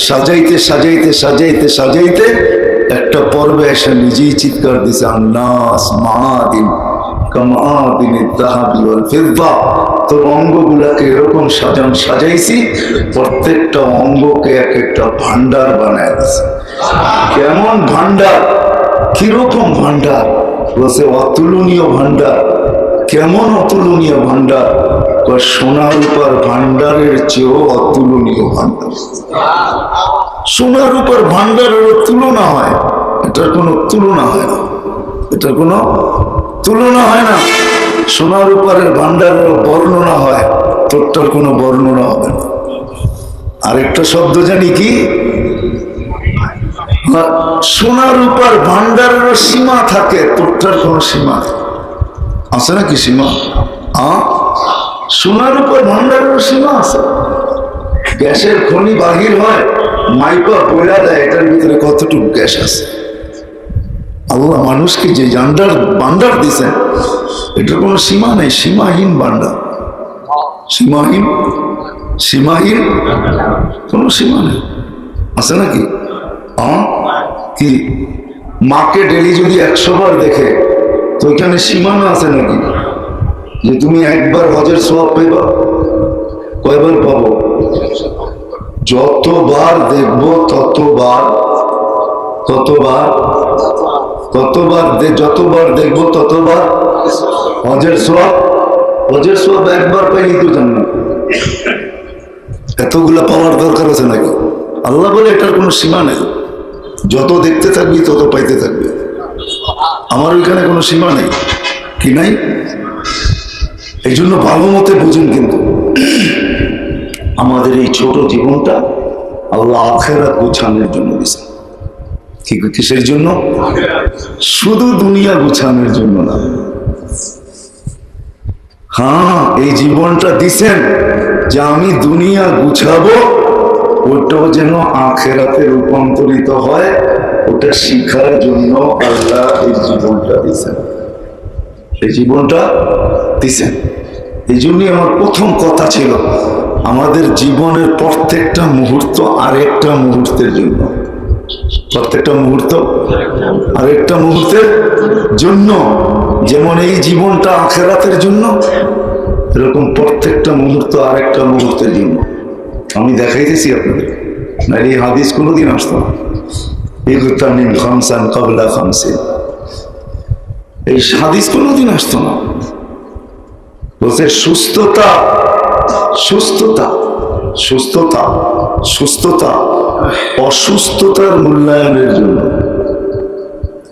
সাজাইতে সাজাইতে সাজাইতে সাজাইতে একটা পর্বে এসে নিজেই চিৎকার দিছে, আন্নাস মাদিন কামাদিনের যাহাবি ওয়াল ফিদ্দা। তোর অঙ্গগুলাকে এরকম সাজাইছি, প্রত্যেকটা অঙ্গকে এক একটা ভান্ডার বানায় দিছে। কেমন ভান্ডার? কিরকম ভান্ডার? বলছে অতুলনীয় ভান্ডার। কেমন অতুলনীয় ভান্ডার? সোনার উপর ভান্ডারের চেয়েও অতুলনীয় ভান্ডার। সোনার উপর ভান্ডারের তুলনা হয়? এটার কোনো তুলনা হয় না, এটার কোনো তুলনা হয় না। সোনার উপরের ভান্ডারের বর্ণনা হয়, তোরটার কোনো বর্ণনা হবে না। আরেকটা শব্দ জানি কি? সোনার উপর ভান্ডারের সীমা থাকে, তোরটার কোনো সীমা আছে নাকি? সীমা? সোনার উপর ভান্ডারের সীমা আছে। গ্যাসের খনি বাহির হয়, মাইপা পয়লা দেয় এটার ভিতরে কতটুকু গ্যাস আছে। আল্লাহ মানুষকে যে ভান্ডার দিছেন, এটার কোনো সীমা নেই। সীমাহীন ভান্ডার, সীমাহীন কোনো সীমা নেই। আছে নাকি? কি মাকে ডেলি যদি 100 বার দেখে, তো ওইখানে সীমানা আছে নাকি? যে তুমি একবার হজের সওয়াব পাইবা, কয়বার পাবো? যতবার দেখবো ততবার যতবার দেখবো ততবার হজের সওয়াব। হজের সওয়াব একবার পাইনি তো জান্নাত। এতগুলা পাওয়ার দরকার আছে নাকি? আল্লাহ বলে এটার কোনো সীমা নেই, যত দেখতে থাকবি তত পাইতে থাকবি। আমার ওইখানে কোনো সীমা নেই, কি নাই? এই জন্য ভালো মতে বুঝুন। কিন্তু আমাদের এই ছোট জীবনটা আল্লাহ আখিরাত গুছানোর জন্য দিয়েছেন। কিসের জন্য? শুধু দুনিয়া গুছানোর জন্য না। হ্যাঁ, এই জীবনটা দিছেন যে আমি দুনিয়া গুছাবো, ওটাও যেন আখিরাতে রূপান্তরিত হয়, ওটা শিখার জন্য আল্লাহ এই জীবনটা দিছেন। এই জীবনটা দিছেন। এই জন্যই আমার প্রথম কথা ছিল, আমাদের জীবনের প্রত্যেকটা মুহূর্ত আরেকটা মুহূর্তের জন্য। প্রত্যেকটা মুহূর্ত আরেকটা মুহূর্তের জন্য। যেমন এই জীবনটা আখিরাতের জন্য, এরকম প্রত্যেকটা মুহূর্ত আরেকটা মুহূর্তের জন্য। আমি দেখাইতেছি আপনাদের, না এই হাদিস কোনোদিন আসতো না। ইগতানিম খামসান ক্বাবলা খামসিন, এই হাদিস কোনোদিন আসতো না। বলছে সুস্থতা, সুস্থতা, সুস্থতা, সুস্থতা অসুস্থতার মূল্যায়নের জন্য।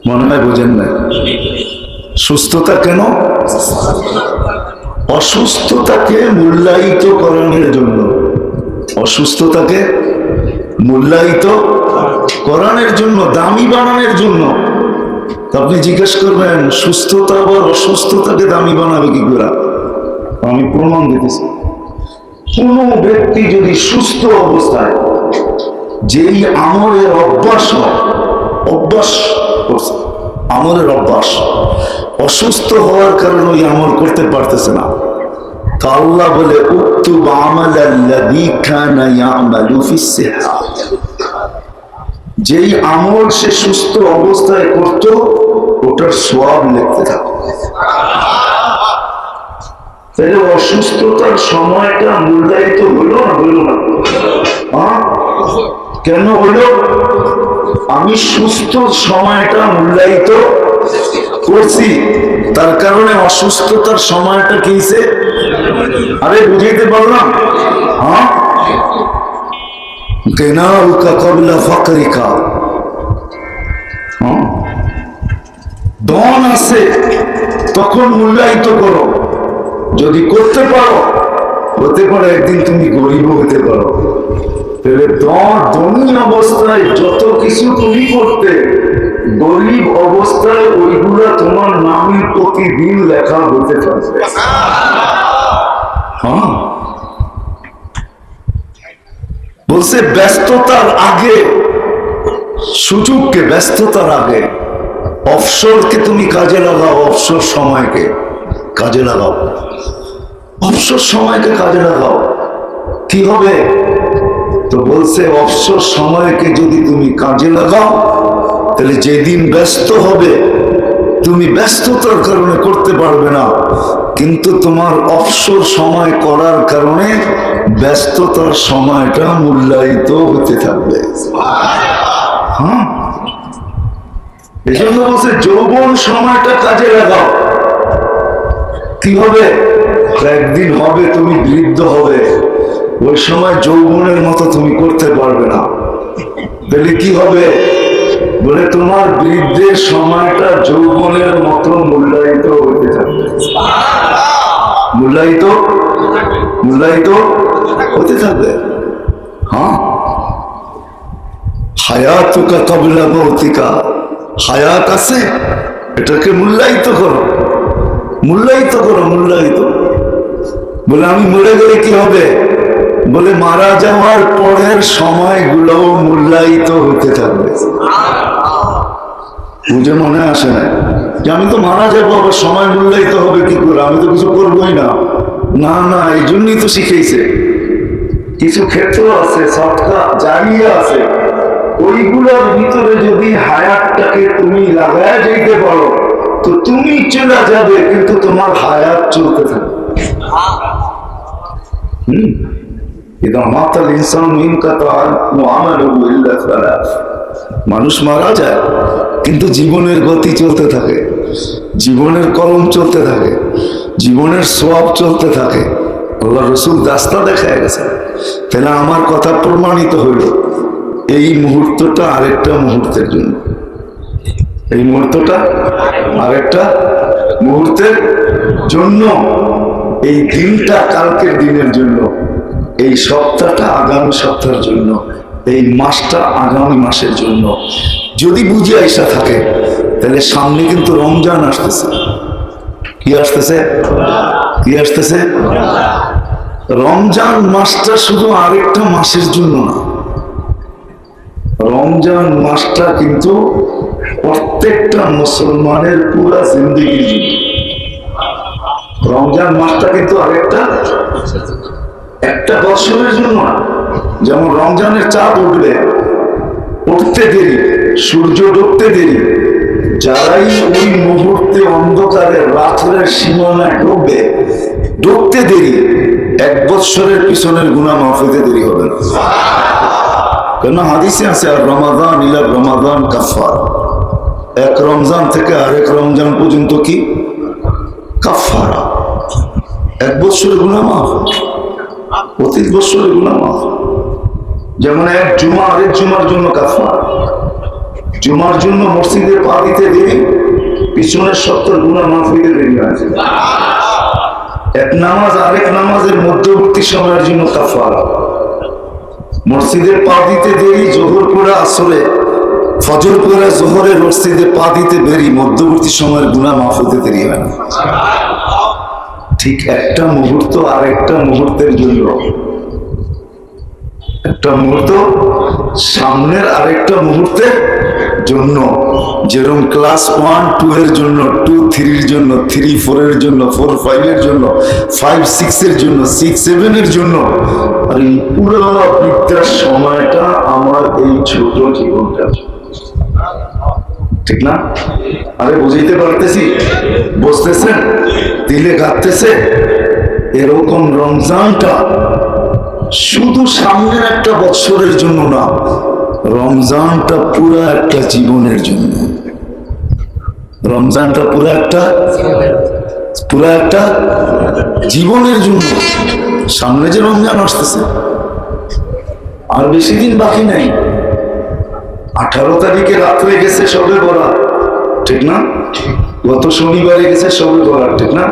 মনে হয় বোঝেন না? সুস্থতা কেন? অসুস্থতাকে মূল্যায়িত করানোর জন্য। অসুস্থতাকে মূল্যায়িত করানোর জন্য, দামি বানানোর জন্য। আপনি জিজ্ঞেস করবেন সুস্থতা আবার অসুস্থতাকে দামি বানাবে কি করে? আমি প্রমাণ দিতেছি। কোন ব্যক্তি যদি সুস্থ অবস্থায় যেই আমলের অভ্যাস হয়, অভ্যাস করছে, আমলের অভ্যাস, অসুস্থ হওয়ার কারণে ওই আমল করতে পারতেছে না, তো আল্লাহ বলে উক্তুব আমালাল্লাযী কানা ইয়ামালু ফিস সিহা, যেই আমল সে সুস্থ অবস্থায় করত ওটার সওয়াব লিখতে থাকো। তাহলে অসুস্থতার সময়টা মূল্যায়িত হলো না হলো না? কেন হলো? আমি সুস্থ সময়টা মূল্যায়িত করছি, তার কারণে অসুস্থতার সময়টা কিছে। আরে বুঝাইতে পারলাম? হ্যাঁ, কেনাউকা কবলা ফাকরিকা, ধন আছে তখন মূল্যায়িত করো, যদি করতে পারো হতে পারে একদিন তুমি গরিব হতে পারো। তাহলে ধনী অবস্থায় যত কিছু তুমি করতে, গরিব অবস্থায় ওইগুলা তোমার নামের প্রতিদিন লেখা হতে থাকবে। হ্যাঁ, বলছে ব্যস্ততার আগে সুযোগকে, ব্যস্ততার আগে অবসরকে তুমি কাজে লাগাও, অবসর সময়কে কাজে লাগাও, অবসর সময়কে কাজে লাগাও। কি হবে? তো বলছে অবসর সময়কে যদি তুমি কাজে লাগাও তাহলে যেদিন ব্যস্ত হবে তুমি ব্যস্ততার কারণে করতে পারবে না, কিন্তু তোমার অবসর সময় করার কারণে ব্যস্ততার সময়টা মূল্যায়িত হতে থাকবে। হ্যাঁ, এই জন্য বলছে যৌবন সময়টা কাজে লাগাও। কি হবে? একদিন হবে তুমি বৃদ্ধ হবে, ওই সময় যৌবনের মতো তুমি করতে পারবে না। তাহলে কি হবে? বলে তোমার বৃদ্ধের সময়টা যৌবনের মতো মূল্যায়িত হতে থাকবে। মূল্যায়িত মূল্যায়িত হতে থাকবে। হ্যাঁ, হায়াতুকা ক্বাবলা মাউতিকা, হায়াত আছে এটাকে মূল্যায়িত করো, মূল্যায়িত করো, মূল্যায়িত। বলে আমি মরে গেলে কি হবে? বলে মারা যাওয়ার পরের সময়গুলো মূল্যায়িত হতে থাকবে। বুঝে মনে আসে না যে আমি তো মারা যাবো, আবার সময় মূল্যায়িত হবে কি করে? আমি তো কিছু করবোই না। না না, এই জন্যই তো শিখেছে। কিছু ক্ষেত্র আছে সৎকা জারিয়া আছে, ওইগুলোর ভিতরে যদি হায়াতটাকে তুমি লাগায় যেতে পারো তো তুমি চলে যাবে, কিন্তু তোমার হায়াত চলতে থাকবে। মানুষ মারা যায় কিন্তু জীবনের গতি চলতে থাকে, জীবনের কলম চলতে থাকে, জীবনের সওয়াব চলতে থাকে। আল্লাহ রসুল রাস্তা দেখায় গেছে। তাহলে আমার কথা প্রমাণিত হইল, এই মুহূর্তটা আরেকটা মুহূর্তের জন্য, এই মুহূর্তটা আরেকটা মুহূর্তের জন্য, এই দিনটা কালকের দিনের জন্য, এই সপ্তাহটা আগামী সপ্তাহের জন্য, এই মাসটা আগামী মাসের জন্য। যদি বুঝে আইসা থাকে তাহলে সামনে কিন্তু রমজান আসতেছে। কি আসতেছে? কি আসতেছে? রমজান মাসটা শুধু আরেকটা মাসের জন্য না, রমজান মাসটা কিন্তু প্রত্যেকটা মুসলমানের পুরা জিন্দেগির জন্য। রমজান মাসটা কিন্তু আরেকটা, একটা বছরের জন্য না। যেমন রমজানের চাঁদ উঠবে, উঠতে দেরি, সূর্য ডুবতে দেরি, যারাই ওই মুহূর্তে অন্ধকারে রাতের সীমানায় ডুববে, ডুবতে দেরি, এক বছরের পিছনের গুনাহ মাফ হইতে দেরি হবে না। কেন? হাদিসে আছে আর রমাদান ইলা রমাদান কাফারা, এক রমজান থেকে আরেক রমজান পর্যন্ত কি কাফারা, এক বছরের গুনাহ মাফ, প্রত্যেক বছরের গুনাহ মাফ। যেমন এক জুমা আরেক জুমার জন্য কাফারা, জুমার জন্য মসজিদে পা দিতে দেরি, পিছনের 70 গুনাহ মাফ হইতে দেরি আছে। এক নামাজ আরেক নামাজের মধ্যবর্তী সময়ের জন্য কাফারা, মসজিদে পা দিতে দেরি, জোহর পড়া আসরে, ফজর পড়া জোহরে মসজিদে পা দিতে দেরি, মধ্যবর্তী সময়ের গুনাহ মাফ হতে দেরি হয় না। ঠিক একটা মুহূর্ত আর একটা মুহূর্তের জন্য, একটা মুহূর্ত সামনের আরেকটা মুহূর্তের জন্য যেরকম ক্লাস 1 2 এর জন্য, 2 3 এর জন্য, 3 4 এর জন্য, 4 5 এর জন্য, 5 6 এর জন্য, 6 7 এর জন্য, আর এই পুরো বিদ্যার সময়টা আমার এই ছোট জীবনটা, ঠিক না? আরে বুঝাইতে পারতেছি? বুঝতেছেন? দিলে গাতেছে? এরকম রমজানটা শুধু সামনের একটা বছরের জন্য না, রমজানটা পুরো একটা জীবনের জন্য। রমজানটা পুরো একটা জীবনের জন্য। সামনে যে রমজান আসতেছে, আর বেশি দিন বাকি নাই। 18 তারিখে রাত্রে গেছে সবে বরাত, ঠিক না? গত শনিবারে গেছে সবে বরাত, ঠিক না?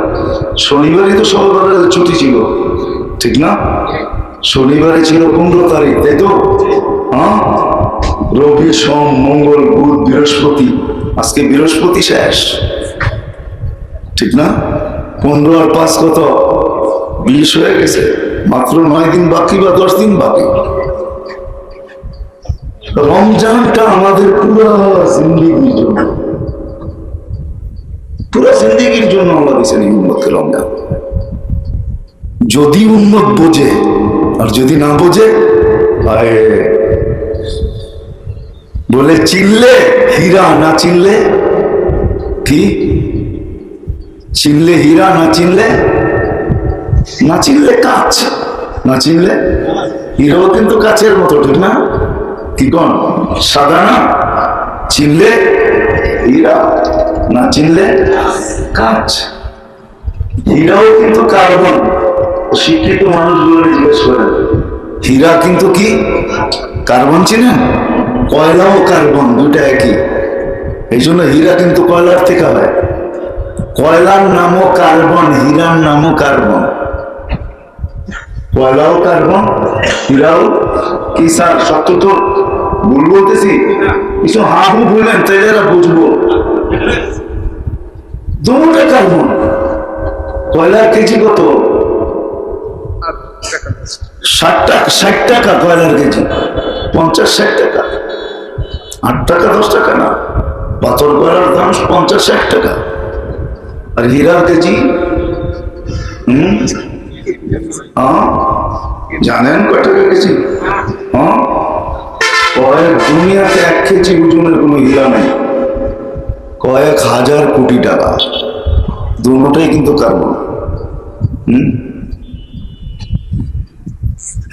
শনিবারই তো সবে বরাত ছুটি ছিল, ঠিক না? শনিবারে ছিল 15 তারিখ, তাই তো? হ্যাঁ, রবি সোম মঙ্গল বুধ বৃহস্পতি, আজকে বৃহস্পতি শেষ, ঠিক না? 15 আর 5 কত? 20 হয়ে গেছে। মাত্র 9 দিন বাকি বা 10 দিন বাকি। রমজানটা আমাদের পুরো জিন্দেগির জন্য, পুরো জিন্দেগির জন্য আল্লাহ দিয়েছেন এই উম্মতকে রমজান। যদি উম্মত বোঝে, আর যদি না বোঝে, বলে চিনলে হীরা, না চিনলে কি? চিনলে হীরা, না চিনলে কাঁচ, না চিনলে হীরাও কিন্তু কাচের মতো, ঠিক না? কি কোন সাদা না? চিনলে হীরা, না চিনলে কাঁচ। হীরাও কিন্তু কার্বন। শিক্ষিত মানুষগুলো জিজ্ঞেস করেন, হীরা কিন্তু কি কার্বন চিনেন? কয়লাও কার্বন, দুটা একই। এই জন্য হীরা কিন্তু কয়লার থেকে হয়। কয়লার নামও কার্বন, হীরার নামও কার্বন। কয়লাও কার্বন, হীরাও কি? স্যার সত্য তো ভুল বলতেছি? কিছু হাবু বললেন তাইলে বুঝবো। দুটা কার্বন। কয়লার কেজি কত? 60 টাকা কয়লার কেজি, 50-60 টাকা, 8 টাকা 10 টাকা না। পাথর কয়লার দাম 50-60 টাকা। আর হীরার কেজি জানেন কয় টাকা কেজি? কয়েক দুনিয়াতে 1 কেজি ওজনের কোনো হীরা নেই, কয়েক হাজার কোটি টাকা। দুটোটাই কিন্তু কার্বন।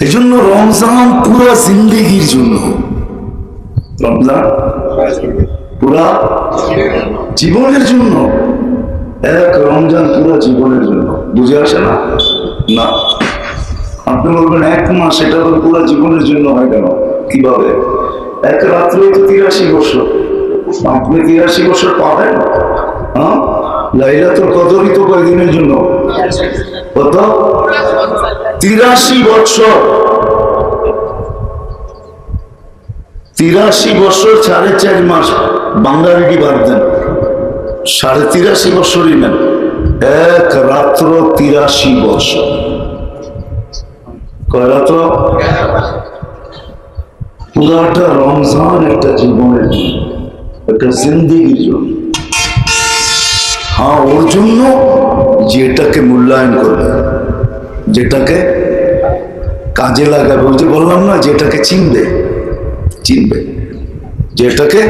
এই জন্য রমজান পুরো জিন্দেগির জন্য, রমজান পুরা জীবনের জন্য। এক রমজান পুরো জীবনের জন্য। বুঝে আসে না? না। আপনি বলবেন 1 মাস, এটা তো পুরো জীবনের জন্য হয় কেন? কিভাবে? এক রাত্রে তো 83 বছর। আপনি 83 বছর পাবেন? হ্যাঁ, লাইলাতুল কদরই তো কয়দিনের জন্য? কত? 83 বছর। 83 বছর 4.5 মাস বাঙালি বাদ দেন, 83.5 বছরই নেন। এক রাত্র 83 বছর। কয় রাত্র? পুরাটা রমজান একটা জীবনের জন্য, একটা জিন্দেগির জন্য। হ্যাঁ, ওর জন্য যেটাকে মূল্যায়ন করবে, যেটাকে কাজে লাগাবে। ওই যে বললাম না, যেটাকে চিনবে, যেটাকে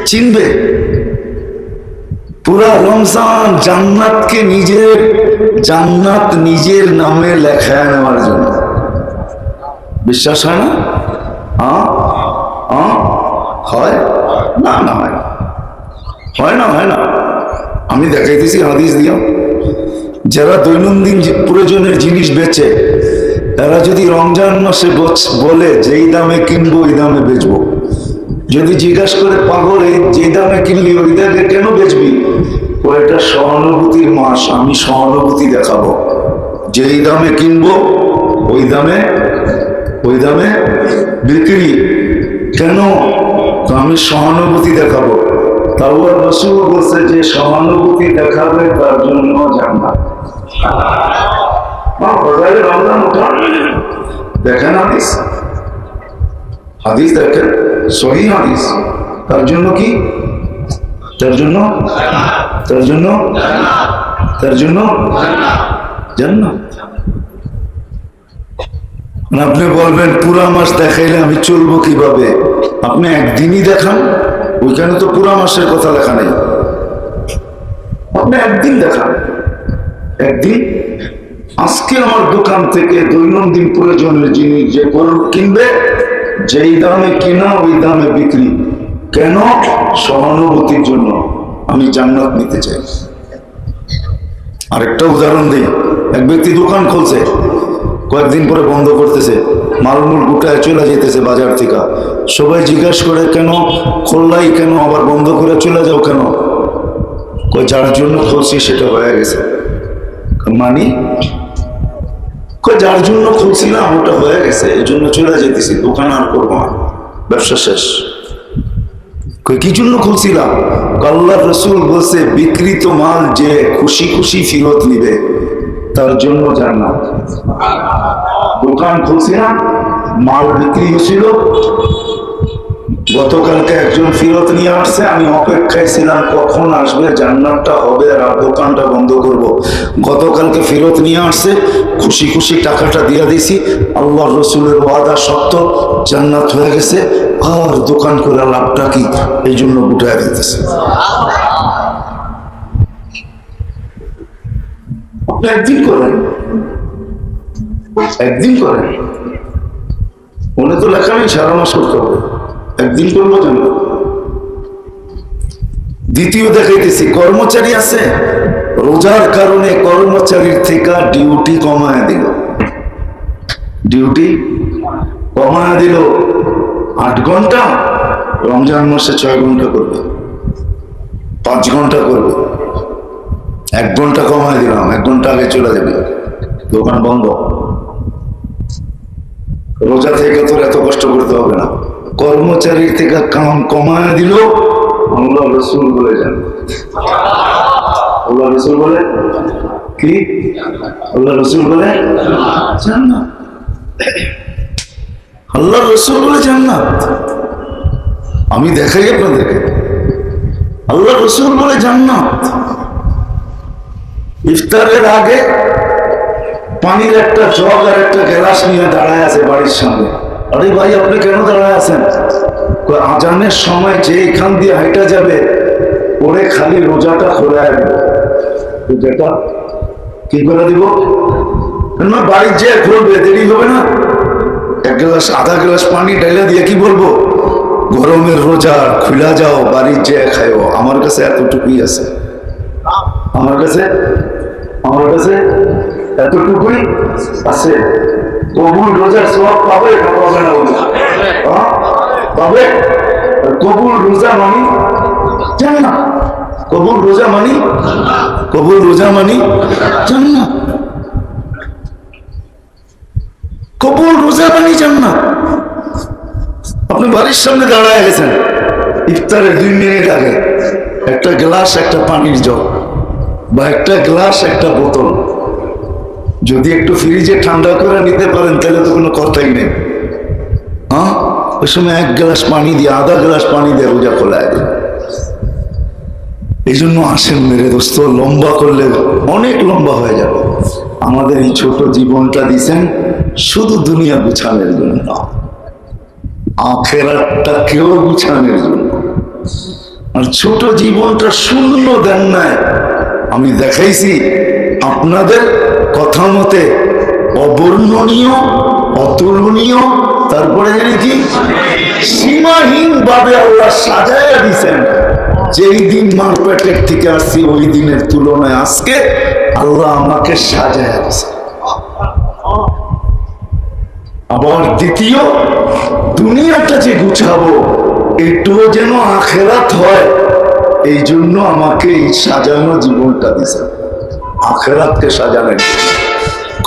চিনবে। পুরা রমজান জান্নাতকে জান্নাত নিজের নামে লেখায় নেওয়ার জন্য। বিশ্বাস হয় না? হয় না? না হয় না। আমি দেখাইতেছি হাদিস দিয়া। যারা দৈনন্দিন প্রয়োজনের জিনিস বেচে, তারা যদি রমজান মাসে বলে যেই দামে কিনবো ওই দামে বেচবো, যদি জিজ্ঞাসা করে পাগল যে দামে কিনলি ওই দামে কেন বেচবি, ওইটা সহানুভূতির মাস, আমি সহানুভূতি দেখাবো। যেই দামে কিনবো ওই দামে বিক্রি। কেন? আমি সহানুভূতি দেখাবো। তাও রাসূল বলছে যে সহানুভূতি দেখাবে তার জন্য জান্নাত। দেখেন হাদিস দেখেন, সহিহ হাদিস। তার জন্য কি? তার জন্য তার জন্য তার জন্য জান্নাত। আপনি বলবেন পুরা মাস দেখাইলে আমি চলবো কিভাবে? আপনি একদিনই দেখান, ওইখানে তো পুরা মাসের কথা লেখা নেই। আপনি একদিন দেখান, একদিন আজকে আমার দোকান থেকে দৈনন্দিন প্রয়োজনের জিনিস যে কিনবে, যেই দামে কিনা ওই দামে বিক্রি। কেন? সহানুভূতির জন্য। আমি জান্নাত নিতে চাই। আরেকটা উদাহরণ দিই। এক ব্যক্তি দোকান খুলছে, কয়েকদিন পরে বন্ধ করতেছে, মালমূল গুটায় চলে যেতেছে বাজার থেকে। সবাই জিজ্ঞাসা করে, কেন খুললাই কেন, আবার বন্ধ করে চলে যাও কেন? যার জন্য খুলছি সেটা হয়ে গেছে। মানি যার জন্য খুলছিলাম ওটা হয়ে গেছে, এই জন্য চলে যেতেছি, দোকান আর করবো না, ব্যবসা শেষ। কি জন্য খুলছিলাম? আল্লাহর রাসূল বলছে বিক্রিত মাল যে খুশি খুশি ফেরত নিবে তার জন্য জান্নাত। দোকান খুলছিলাম, মাল বিক্রি হয়েছিল, গতকালকে একজন ফেরত নিয়ে আসছে, আমি অপেক্ষায় ছিলাম কখন আসবে, জান্নাতটা হবে আর দোকানটা বন্ধ করব। গতকালকে ফেরত নিয়ে আসছে, খুশি খুশি টাকাটা দিয়ে দিয়েছি, আল্লাহর রাসূলের ওয়াদা সত্য, জান্নাত হয়ে গেছে, আর দোকান করে লাভটা কি? এই জন্য গুটায় দিতেছে। একদিন করেন, একদিন করেন, মনে তো লেখা নেই সারা মাস করতে হবে, একদিন করবো জানো। দ্বিতীয় দেখাইতেছি, কর্মচারী আছে, রোজার কারণে কর্মচারীর থেকে ডিউটি কমায় দিল, ডিউটি কমায় দিল 8 ঘন্টা, রমজান মাসে 6 ঘন্টা করবে, 5 ঘন্টা করবে, 1 ঘন্টা কমায় দিলাম, 1 ঘন্টা আগে চলে যাবে, দোকান বন্ধ। রোজা থেকে তোর এত কষ্ট করতে হবে না, কর্মচারীর থেকে কাম কমায় দিল, আল্লাহ রাসূল বলে যান। আল্লাহ রাসূল বলে কি? আল্লাহ রাসূল বলে জান্নাত। আল্লাহ রাসূল বলে জান্নাত। আমি দেখাই আপনাদেরকে, আল্লাহ রাসূল বলে জান্নাত। ইফতারের আগে পানির একটা জগ আর একটা গ্লাস নিয়ে দাঁড়ায় আছে বাড়ির সামনে। আরে ভাই, আপনি কেন দাঁড়ায় আছেন? আজানের সময় যে এখান দিয়ে হাইটা যাবে ওরে খালি রোজাটা খোলা দিব, রোজাটা কি করে দিব? বাড়ির যে খুলবে, দেরি হবে না, 1 গ্লাস 1/2 গ্লাস পানি ঢেলে দিয়ে কি বলবো, গরমের রোজা, খুলা যাও, বাড়ির যে খাইও। আমার কাছে এতটুকুই আছে, আমার কাছে এতটুকুই আছে। কবুল রোজার সওয়াব পাবে না পাবে না? পাবে। কবুল রোজা মানি জান্নাত, কবুল রোজা মানি, কবুল রোজা মানি জান্নাত, কবুল রোজা মানি জান্নাত। আপনি বাড়ির সামনে দাঁড়ায় গেছেন, ইফতারের 2 মিনিট আগে একটা গ্লাস, একটা পানির জগ, বা একটা গ্লাস, একটা বোতল যদি একটু ফ্রিজে ঠান্ডা করে নিতে পারেন তাহলে তো কোনো কথাই নেই। হ্যাঁ, ওই সময় 1 গ্লাস পানি দিয়ে, 1/2 গ্লাস পানি দিয়ে রোজা খোলায় দেয়। এই জন্য আসেন মেরে দোস্ত, লম্বা করলে অনেক লম্বা হয়ে যাবে। আমাদের এই ছোট জীবনটা দিছেন শুধু দুনিয়া গুছানোর জন্য, আখেরাতটা কেউ গুছানোর জন্য। আর ছোট জীবনটা শূন্য দেন নাই। আমি দেখাইছি আপনাদের কথা মতে অবর্ণনীয়, অতুলনীয়, তারপরে জানি কি সীমাহীন ভাবে আল্লাহ সাজায়া দিছেন। যেই দিন মার পেটের থেকে আসছি ওই দিনের তুলনায় আজকে আল্লাহ আমাকে সাজায়া দিছে। আবার দ্বিতীয়, দুনিয়াটা যে গুছাবো এটুও যেন আখেরাত হয়, এই জন্য আমাকে এই সাজানো জীবনটা দিছে। আখেরাতকে সাজানোর জন্য,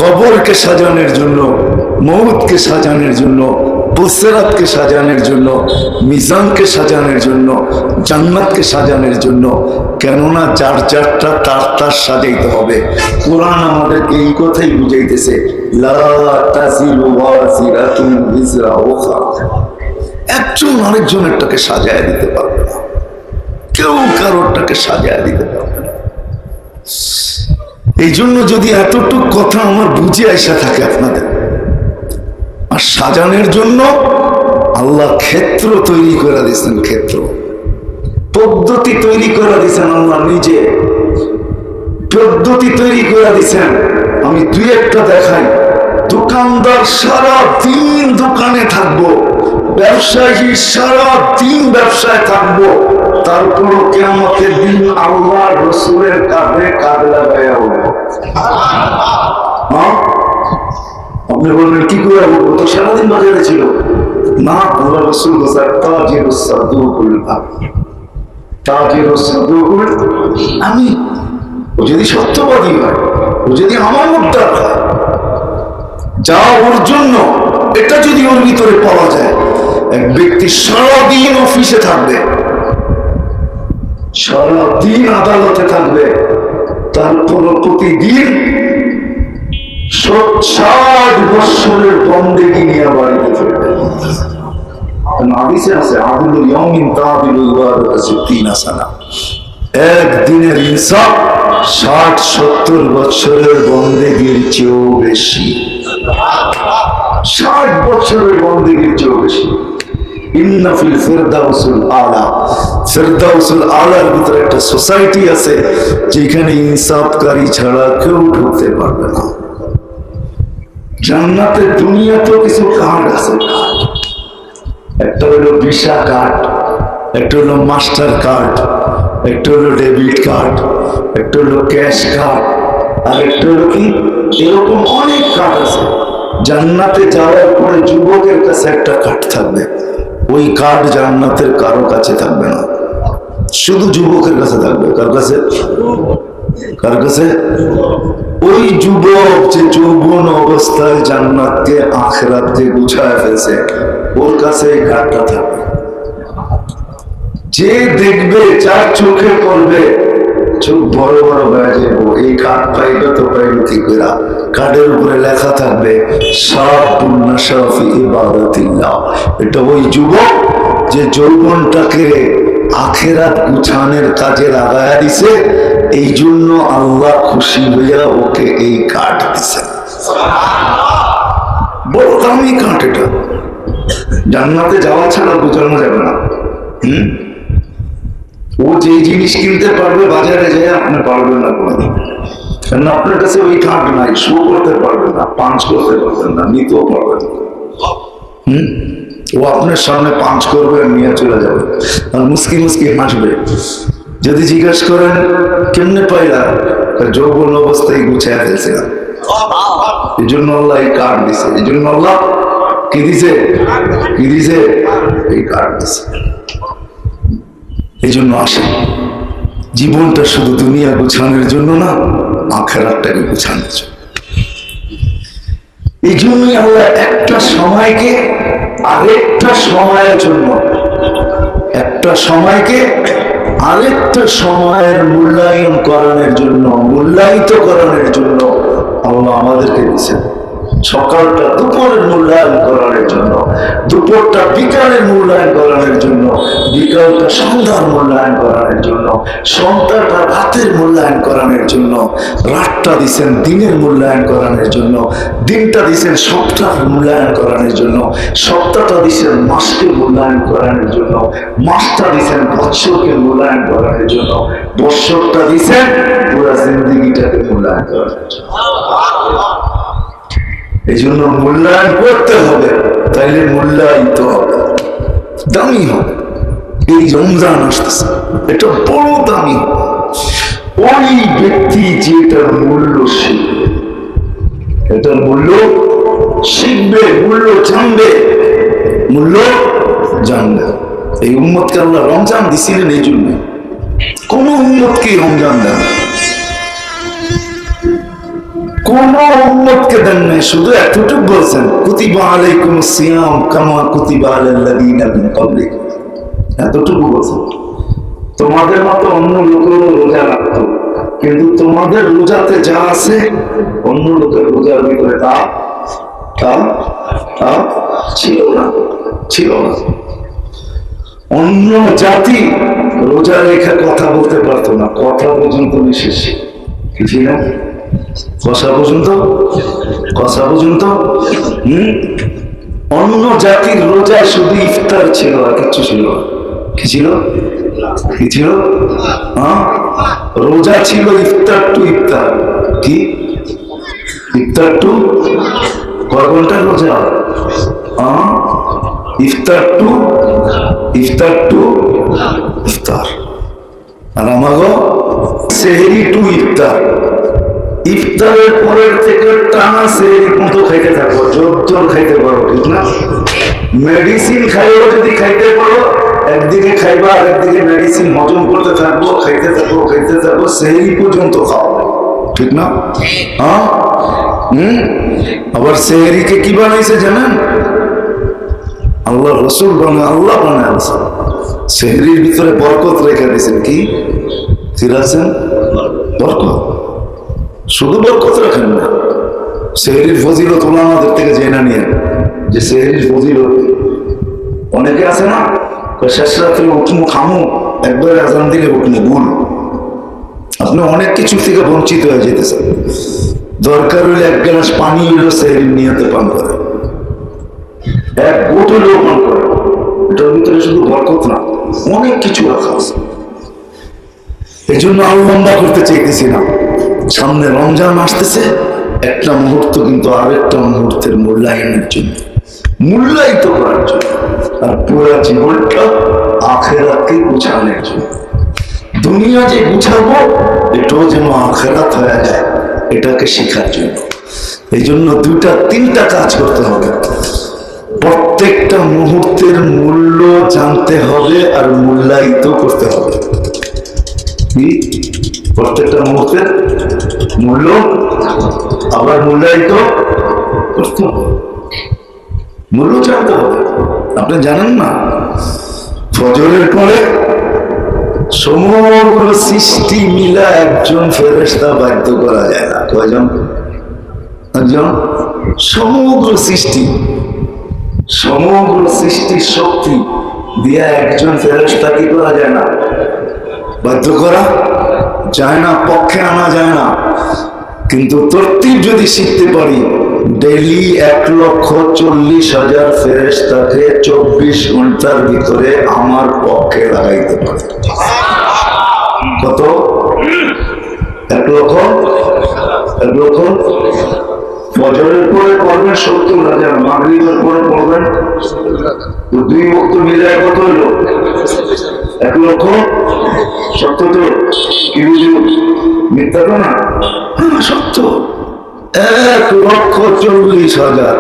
কবরকে সাজানোর জন্য, মৌতকে সাজানোর জন্য, পুসরাতকে সাজানোর জন্য, মিজানকে সাজানোর জন্য, জান্নাতকে সাজানোর জন্য। কেননা যার যারটা তার তার সাজাইতে হবে। কোরআন আমাদেরকে এই কথাই বুঝাইতেছে, লা তাজিরু ওয়াজিরাতুন বিজরা উখরা। একজন আরেকজনেরটাকে সাজায় দিতে পারবে না, কেউ কেউ কারোরটাকে সাজায় দিতে পারবে না। এই জন্য যদি এতটুক কথা আমার বুঝে আসা থাকে আপনাদের, আর সাজানোর জন্য আল্লাহ ক্ষেত্র তৈরি করে দিয়েছেন, ক্ষেত্র পদ্ধতি তৈরি করে দিয়েছেন, আল্লাহ নিজে পদ্ধতি তৈরি করে দিয়েছেন। আমি দুই একটা দেখাই। দোকানদার সারা দিন দোকানে থাকবো, ব্যবসায়ী সারা দিন ব্যবসায় থাকবো, তারপরও কিয়ামতের দিন আল্লাহ রসুলের কাঁধে কাঁধ লাগাইয়া উঠবো। আপনি বলবেন কি করে উঠবো? তো সারাদিন বাজারে ছিল না। আল্লাহ রসুল আমি, ও যদি সত্যবাদী হয়, ও যদি আমার মুখটা হয়, যা ওর জন্য, এটা যদি ওর ভিতরে পাওয়া যায়, এক ব্যক্তি সারাদিন অফিসে থাকবে, সারাদিন আদালতে থাকবে, তারপর প্রতিদিন 60 বৎসরের বন্দেগী নিয়ে বাড়িতে ফিরবে। হাদিসে আছে আদিলুল ইয়াউমিন তাদিলুল ইবাদাতু 60 সানা। একদিনের ইনসাফ 60-70 বৎসরের বন্দেগীর চেয়েও বেশি। 60 বছরের বন্দেগীর চেয়েও বেশি। ইন্না ফিল ফিরদাউসুল আলা, ফিরদাউসুল আলার ভিতরে একটা সোসাইটি আছে যেখানে ইনসাফকারী ছাড়া কেউ ঢুকতে পারবে না। জান্নাতের দুনিয়াতেও কিছু কার্ড আছে, একটা হলো ভিসা কার্ড, একটা হলো মাস্টার কার্ড, একটা হলো ডেবিট কার্ড, একটা হলো ক্যাশ কার্ড, আর একটা হলো কি, এরকম অনেক কার্ড আছে। জান্নাতে যাওয়ার পরে যুবকের কাছে একটা কার্ড থাকবে, ওই কার্ড জান্নাতের কারো কাছে থাকবে না, শুধু যুবকের কাছে থাকবে। কার কাছে? কার কাছে? ওই যুবক যে যৌবন অবস্থায় জান্নাতকে আখিরাতে গুছায় ফেলছে, ওর কাছে এই কার্ডটা থাকবে। যে দেখবে, যার চোখে পড়বে, চোখ বড় বড় হয়ে যাবো, এই কার্ড পাইলো তো পাইলো কি করে। কার্ডের উপরে লেখা থাকবে শাবুন নাশা ফি ইবাদাতিল্লাহ। এটা ওই যুবক যে যৌবনটাকে আখিরাত গুছানোর কাজে লাগায়া দিছে, এই জন্য আল্লাহ খুশি হইয়া ওকে এই কার্ড দিছে। বড় দামি কার্ড এটা, জান্নাতে যাওয়া ছাড়া বোঝানো যাবে না। ও যে জিনিস কিনতে পারবে বাজারে যায়, আপনি পারবেন না কোনোদিন, কারণ আপনার কাছে ওই কার্ড নাই। শো করতে পারবেন না, পাঞ্চ করতে পারবেন না, নিতেও পারবেন না। ও আপনার সামনে পাঞ্চ করবে আর নিয়ে চলে যাবে, আর মুসকি মুসকি হাসবে। যদি জিজ্ঞাসা করেন কেমনে পাইলা, যৌবন অবস্থায় গুছায় ফেলছিলাম, এই জন্য আল্লাহ এই কার্ড দিছে। এই জন্য আল্লাহ কি দিছে? কি দিছে? এই কার্ড দিছে। এই জন্য আসে, জীবনটা শুধু দুনিয়া গুছানোর জন্য না, আখিরাতটাকে গুছানোর জন্য। এই জন্যই আল্লাহ একটা সময়কে আরেকটা সময়ের জন্য, একটা সময়কে আরেকটা সময়ের মূল্যায়ন করানোর জন্য, মূল্যায়িত করানোর জন্য আল্লাহ আমাদেরকে দিয়েছেন। সকালটা দুপুরের মূল্যায়ন করানোর জন্য, দুপুরটা বিকালের মূল্যায়ন করানোর জন্য, বিকালটা সন্ধ্যার মূল্যায়ন করানোর জন্য, সন্ধ্যাটা রাতের মূল্যায়ন করানোর জন্য, রাতটা দিচ্ছেন দিনের মূল্যায়ন করানোর জন্য, দিনটা দিচ্ছেন সপ্তাহের মূল্যায়ন করানোর জন্য, সপ্তাহটা দিচ্ছেন মাসকে মূল্যায়ন করানোর জন্য, মাসটা দিচ্ছেন বৎসরকে মূল্যায়ন করানোর জন্য, বৎসরটা দিচ্ছেন পুরা জিন্দিগিটাকে মূল্যায়ন করানোর জন্য। এই জন্য মূল্যায়ন করতে হবে, তাইলে মূল্যায়িত হবে, দামি হবে। এই রমজান আসতেছে, এটা বড় দামি। ওই ব্যক্তি যেটার মূল্য শিখবে, এটার মূল্য শিখবে, মূল্য জানবে, মূল্য জানবে। এই উম্মতকে আল্লাহ রমজান দিছিলেন এই জন্য, কোন উম্মতকে রমজান দেন, কোন উম্মতকে দেন নাই, শুধু এতটুকু বলছেন কুতিবা আলাইকুমুস সিয়াম কামা কুতিবা আলাল্লাযীনা মিন ক্বাবলিকুম, এতটুকু বলছেন। তোমাদের মতো অন্য লোকেরও রোজা রাখতো, কিন্তু তোমাদের রোজাতে যা আছে অন্য লোকের রোজার ভিতরে তা ছিল না, ছিল না। অন্য জাতি রোজা রেখা কথা বলতে পারতো না, কথা পর্যন্ত বিশেষ কিছুই না, কথা পর্যন্ত, কথা পর্যন্ত। অন্য জাতির রোজা শুধু ইফতার ছিল, আর কিছু ছিল না। কি ছিল? কি ছিল? রোজা ছিল ইফতার টু ইফতার। কি ইফতার টু? কয় ঘন্টার রোজা? ইফতার টু ইফতার টু ইফতার। আর আমাগো সেহরি টু ইফতার। ইফতারের পরের থেকে টানা সেহরি মতো খাইতে থাকবো, জোর খাইতে পারো, ঠিক না? মেডিসিন খাইও, যদি খাইতে পারো একদিকে খাইবা আর একদিকে মেডিসিন হজম করতে থাকবো, খাইতে থাকবো খাইতে থাকবো, সেহরি পর্যন্ত খাও, ঠিক না? আবার সেহরিকে কি বানাইছে জানেন? আল্লাহ রসুল বানায়, আল্লাহ বানায়। সেহরির ভিতরে বরকত রেখে দিয়েছেন। কি রাখছেন? বরকত। শুধু বরকত রাখেন না, সেহরির ফজিলত ওলামাদের থেকে জেনে নিয়ে, যে সেহরির ফজিলত অনেকে আছে না, শেষ রাত্রে উঠমু খামু, একবার আজান দিলে উঠমু, ভুল। আপনি অনেক কিছু থেকে বঞ্চিত হয়ে যেতেছেন। দরকার হইলে এক গ্লাস পানি হইলেও সেহরির নিয়তে পান করে, এক বোতলেও পান করে। এটার ভিতরে শুধু বরকত না, অনেক কিছু রাখা আছে। এই জন্য আরো লম্বা করতে চাইতেছি না। সামনে রমজান আসতেছে, একটা মুহূর্ত কিন্তু আরেকটা মুহূর্তের মূল্যায়নের জন্য, মূল্যায়িত করার জন্য, আর পুরো জীবনটা আখেরাতকে গুছানোর জন্য। দুনিয়া যে গুছাবো, এটাও যেন আখেরাত হয়ে যায়, এটাকে শেখার জন্য। এই জন্য দুইটা তিনটা কাজ করতে হবে। প্রত্যেকটা মুহূর্তের মূল্য জানতে হবে আর মূল্যায়িত করতে হবে। প্রত্যেকটা মুহূর্তের মূল্য আবার মূল্যায়িত করতে হবে, মূল্য জানতে হবে। আপনি জানেন না, ফজরের পরে সমগ্র সৃষ্টি মিলা একজন ফেরেশতা বাধ্য করা যায় না। কয়জন? একজন। সমগ্র সৃষ্টি, সমগ্র সৃষ্টির শক্তি দিয়া একজন ফেরেশতা কি করা যায় না? বাধ্য করা যায় না, পক্ষে আনা যায় না। কিন্তু তরতিব যদি শিখতে পারি, ডেইলি 1,40,000 ফেরেশতাকে 24 ঘন্টার ভিতরে আমার পক্ষে লাগাইতে পারে। কত? 1,00,000। ফজরের পরে পড়বেন 70,000, মাগরিবের পরে পড়বেন 2 ওয়াক্ত মিলে কত হলো? 1,00,000। কি বুঝুন? মিথ্যা তো না, সত্য। 1,40,000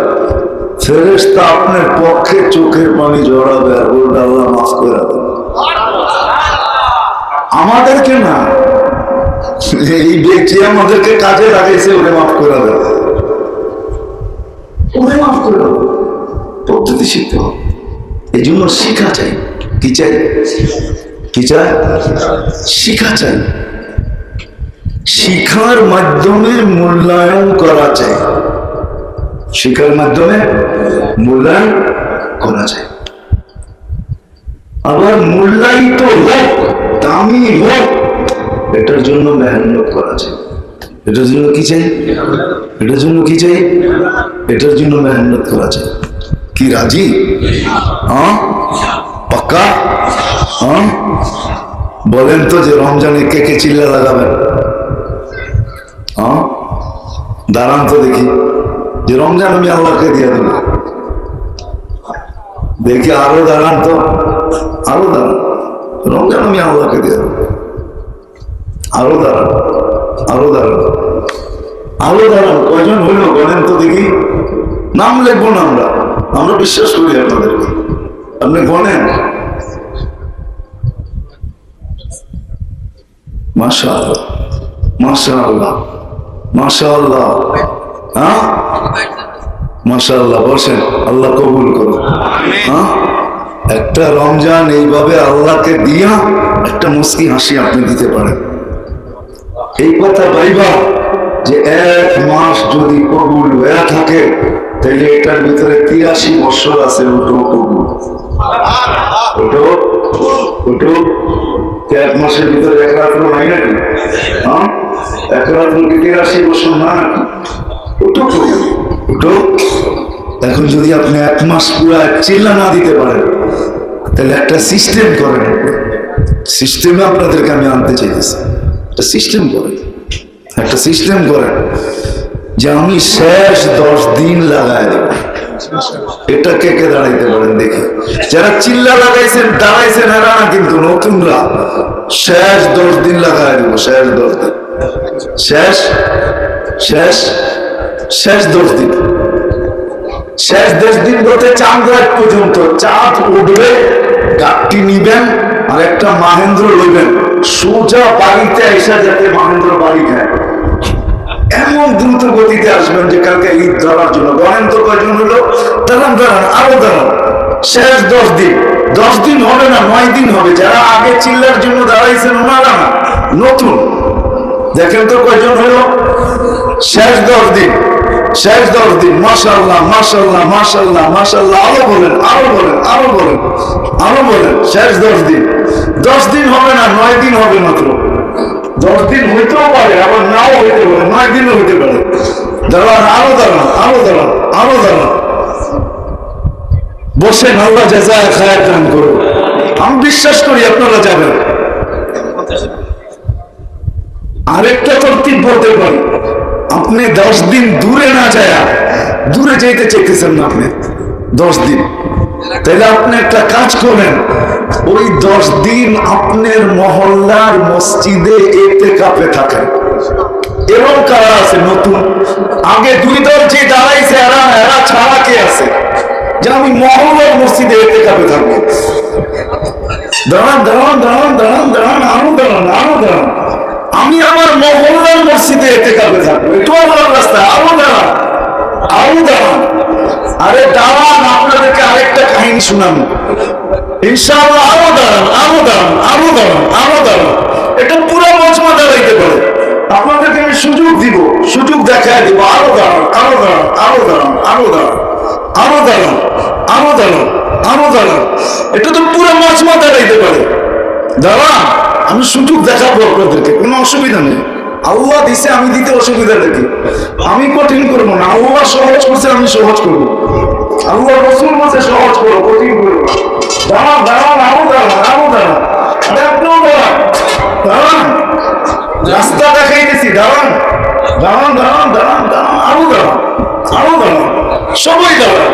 ফেরেশতা আপনার পক্ষে চোখের পানি জড়াবে আর বলবে আল্লাহ মাফ করে দেন। আমাদেরকে না, এই ব্যক্তি আমাদেরকে কাজে লাগাইছে, ওরে মাফ করে দেবে, ওরে মাফ করে দেবে। পদ্ধতি শিখতে হবে। এই জন্য শিখা চাই। কি চাই? কি চাই? শিখা চাই। শিখার মাধ্যমে মূল্যায়ন করা চাই। শিখার মাধ্যমে মূল্যায়ন করা যায়। আবার মূল্যায়িত হোক, দামি হোক, এটার জন্য মেহনত করা যায়। এটার জন্য কি চাই? এটার জন্য কি চাই? এটার জন্য মেহনত করা যায়। কি রাজি? পাক্কা? বলেন তো যে রমজানে কে কে চিল্লা লাগাবেন? দাঁড়ান তো দেখি, যে রমজান আমি আল্লাহকে দিয়ে দেব। দেখি আরো দাঁড়ান তো, আরো দাঁড়ান। রমজান আমি আল্লাহকে দিয়ে দেব। আরো দাঁড়ান, আরো দাঁড়ান, আরো দাঁড়ান। কয়জন হইল বলেন তো দেখি। নাম লিখবো না আমরা, আমরা বিশ্বাস করি আপনাদেরকে। আপনি গণেন। মাশাআল্লাহ, মাশাআল্লাহ, মাশাআল্লাহ। হ্যাঁ, মাশাআল্লাহ। বসেন, আল্লাহ কবুল করুন। হ্যাঁ, একটা রমজান এইভাবে আল্লাহকে দিয়া একটা মুস্কি হাসি আপনি দিতে পারেন। এই কথা ভাইবা যে 1 মাস যদি কবুল হয়ে থাকে, তাহলে এটার ভিতরে 83 বছর আছে, ওটাও কবুল, ওটাও উঠো। এক মাসের ভিতরে এক রাত্র নাই নাকি? হ্যাঁ, এক রাত্র কি 83 বছর না নাকি? উঠো উঠো। এখন যদি আপনি এক মাস পুরো চিল্লা না দিতে পারেন, তাহলে একটা সিস্টেম করেন। সিস্টেমে আপনাদেরকে আমি আনতে চাইতেছি, একটা সিস্টেম করেন, একটা সিস্টেম করেন যে আমি শেষ 10 দিন লাগাই দেব। এটা কে কে দাঁড়াইতে পারেন দেখি? যারা চিল্লা লাগাইছেন দাঁড়াইছেন এরা না, কিন্তু নতুনরা শেষ 10 দিন লাগাই দেব। শেষ 10 দিন, শেষ শেষ শেষ 10 দিন, শেষ 10 দিন বলতে চাঁদ রাত পর্যন্ত। চাঁদ উঠবে, গাঠটি নিবেন আর একটা মাহেন্দ্র লইবেন, সোজা বাড়িতে এসে যাতে মাহেন্দ্র বাড়ি খায় এমন দ্রুত গতিতে আসবেন যে কালকে ঈদ ধরার জন্য। বলেন তো কয়জন হলো? দাঁড়ান দাঁড়ান, আরো দাঁড়ান। শেষ 10 দিন, 10 দিন হবে না, 9 দিন হবে। যারা আগে চিল্লার জন্য দাঁড়াইছেন ওনারা না, নতুন। দেখেন তো কয়জন হলো? শেষ 10 দিন, শেষ 10 দিন। মাশাআল্লাহ মাশাআল্লাহ মাশাআল্লাহ মাশাআল্লাহ। আরো বলেন, আরো বলেন, আরো বলেন, আরো বলেন। শেষ 10 দিন, 10 দিন হবে না, 9 দিন হবে মাত্র। 10 দিন হইতেও পারে, আবার নাও হইতে পারে, 9 দিনও হইতে পারে। দাঁড়ান, আরো দাঁড়ান, আরো দাঁড়ান, আরো দাঁড়ান। বসেন, আল্লাহ জাযায়ে খায়ের দান করুন। আমি বিশ্বাস করি আপনারা যাবেন। আরেকটা তরতিব বলতে পারি, আপনি 10 দিন দূরে না যায়, দূরে যেতে চাইতেছেন না আপনি 10 দিন, তাহলে আপনি একটা কাজ করেন, ওই 10 দিন আপনার মহল্লার মসজিদে ইতিকাফে থাকেন। এবং কারা আছে নতুন? আগে 2 দল যে দাঁড়াইছে এরা ছাড়া কে আছে যে আমি মহল্লার মসজিদে ইতিকাফে থাকবো? দাঁড়ান দাঁড়ান দাঁড়ান দাঁড়ান দাঁড়ান, আরো দাঁড়ান, আরো দাঁড়ান। আমি আমার মহল্লার মসজিদে ইতিকাফে থাকবো, একটু আমার রাস্তায়। আরো দাঁড়ান, আরো দাঁড়ান। আরে দাঁড়ান, আপনাদেরকে আরেকটা কাহিনী শুনাবো ইনশাআল্লাহ। আরো দাঁড়ান, আরো দাঁড়ান, আরো দাঁড়ান, আরো দাঁড়ান। এটা পুরো মজমা দাঁড়াইতে পারে। আপনাদেরকে আমি সুযোগ দিব, সুযোগ দেখায় দিব। আরো দাঁড়ান, আরো দাঁড়ান, আরো দাঁড়ান, আরো দাঁড়ান, আরো দাঁড়ান, আরো দাঁড়ান, আরো দাঁড়ান। এটা তো পুরো মজমা দাঁড়াইতে পারে। দাঁড়ান, আমি সুযোগ দেখাবো আপনাদেরকে, কোনো অসুবিধা নেই। আল্লাহ দিছে, আমি দিতে অসুবিধা নাকি? আমি কঠিন করবো না। আল্লাহ সহজ করছে, আমি সহজ করবো। আল্লাহ রাসূল বলছে সহজ করো, কঠিন করবো না। দাঁড়ান দাঁড়ান, আরো দাঁড়ান, আরো দাঁড়ান। আরে আপনিও দাঁড়ান, দাঁড়ান, রাস্তা দেখাইতেছি। দাঁড়ান দাঁড়ান দাঁড়ান দাঁড়ান দাঁড়ান, আরো দাঁড়ান, আরো দাঁড়ান, সবাই দাঁড়ান।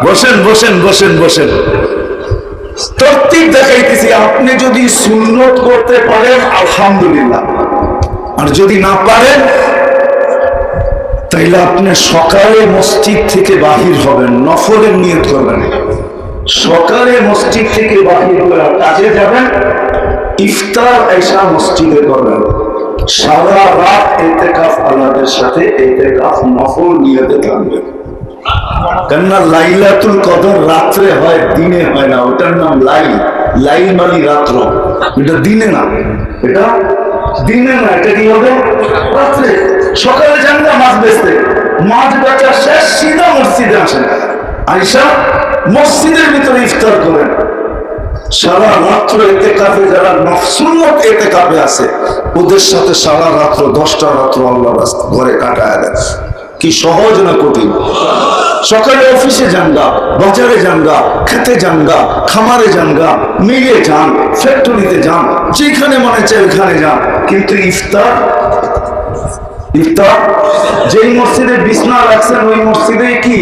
বসেন বসেন বসেন বসেন। তরতিব দেখাইতেছি। আপনি যদি সুন্নত করতে পারেন আলহামদুলিল্লাহ, আর যদি না পারেন তাইলে আপনি সকালে মসজিদ থেকে বাহির হবেন, নফলের নিয়ত করবেন। সকালে মসজিদ থেকে বাহির হয়ে কাজে যাবেন, ইফতার এশা মসজিদে করবেন। সারা রাত ইতিকাফ আল্লাহর সাথে ইতিকাফ নফল নিয়তে থাকবেন। কেননা লাইলাতুল কদর রাত্রে হয়, দিনে হয় না। ওটার নাম লাইল। লাইল মানে রাত্র, এটা দিনে না, এটা দিনে না। এটা কি হবে? রাত্রে। সকালে যান না মাছ বেচতে, মাছ বেচা শেষ সিধা মসজিদে আসেন, আইসা মসজিদের ভিতরে ইফতার করেন। সারা রাত্র ইতিকাফে যারা সুন্নত ইতিকাফে আছে, ওদের সাথে সারা রাত্র 10টা রাত্র আল্লাহর ঘরে কাটায় দেন। কি সহজ না কঠিন? সকালে অফিসে যানগা, বাজারে যানগা, খেতে যানগা, খামারে যানগা, মিলে যান, ফ্যাক্টরিতে যান, যেখানে মনে চায় ওখানে যান, কিন্তু ইফতার ইফতার যেই মসজিদে বিছনা রাখছেন ওই মসজিদে কি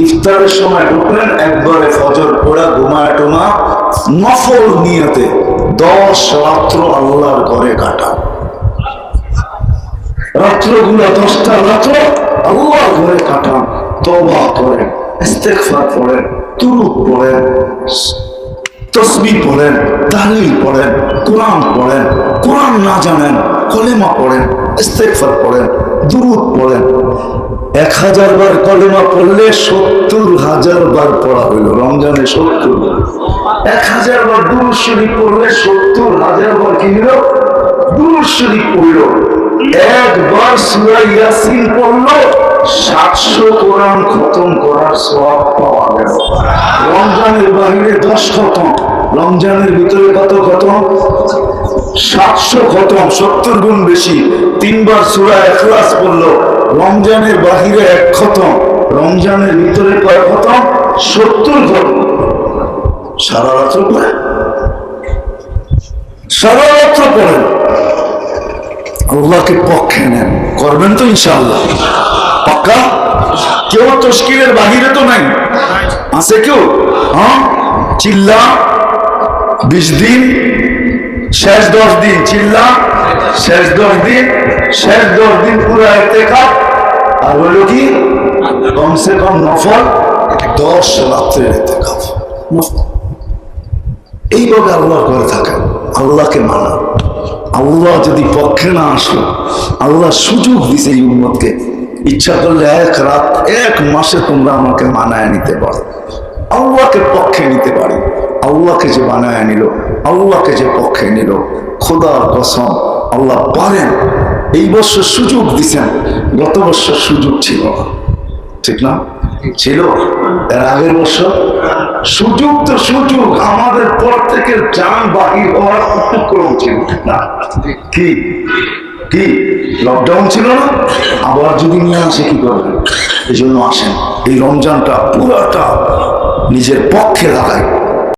ইফতারের সময় ঢুকলেন, একবারে ফজর পড়া ঘুমায় টোমা নফল নিয়তে 10 রাত্র আল্লাহর ঘরে কাটা। রাত্রগুলো 10টা রাত্র আল্লাহর ঘরে কাটান, তওবা করেন, ইস্তেগফার পড়েন, দুরূদ পড়েন, তাসবিহ পড়েন, তাহলিল পড়েন, কোরআন পড়েন। কোরআন না জানেন কলেমা পড়েন, ইস্তেগফার পড়েন, দুরূদ পড়েন। 1000 বার কলেমা পড়লে 70,000 বার পড়া হইল। রমজানে 70, 1000 বার দুরূদ শরীফ পড়লে 70,000 বার কি হলো? দুরূদ শরীফ পড়ল। একবার সূরা ইয়াসিন পড়লো 700 কোরআন খতম করার সওয়াব পাওয়া কেন? রমজানের বাহিরে 10 খতম, রমজানের ভিতরে কত খতম? 700 খতম, 70 গুণ বেশি। 3 বার সূরা ইখলাস পড়লো। রমজানের বাহিরে 1 খতম, রমজানের ভিতরে কয় খতম? 70 খতম। সারা রাত্র পড়ে, সারা রাত্র পড়েন, আল্লাহকে পক্ষে নেন, করবেন তো ইনশাআল্লাহ? পাক্কা? কেউ তশকিলের বাহিরে তো নাই, আছে কেউ? হ্যাঁ, চিল্লা 20 দিন, শেষ 10 দিন, চিল্লা শেষ 10 দিন, শেষ 10 দিন পুরো ইতিকাফ। আর হলো কি কমসে কম নফল 10 রাত্রের ইতিকাফ। এইভাবে আল্লাহ করে থাকেন, আল্লাহকে মানা। আল্লাহ যদি পক্ষে না আসলো, আল্লাহ সুযোগ দিছে এই উম্মতকে, ইচ্ছা করলে 1 রাত 1 মাসে তোমরা আমাকে মানায় নিতে পারো, আল্লাহকে পক্ষে নিতে পারি। আল্লাহকে যে বানায় নিল, আল্লাহকে যে পক্ষে নিল, খোদার কসম আল্লাহ পারেন। এই বছর সুযোগ দিছেন, গত বছর সুযোগ ছিল না, ঠিক না? ছিল এর আগের বছর সুযোগ, তো সুযোগ আমাদের পর থেকে জান বাকি হওয়ার উপক্রম ছিল না। কি কি লকডাউন ছিল না? আবার যদি নিয়ে আসে কি করবেন? এই জন্য আসেন, এই রমজানটা পুরাটা নিজের পক্ষে লাগাই।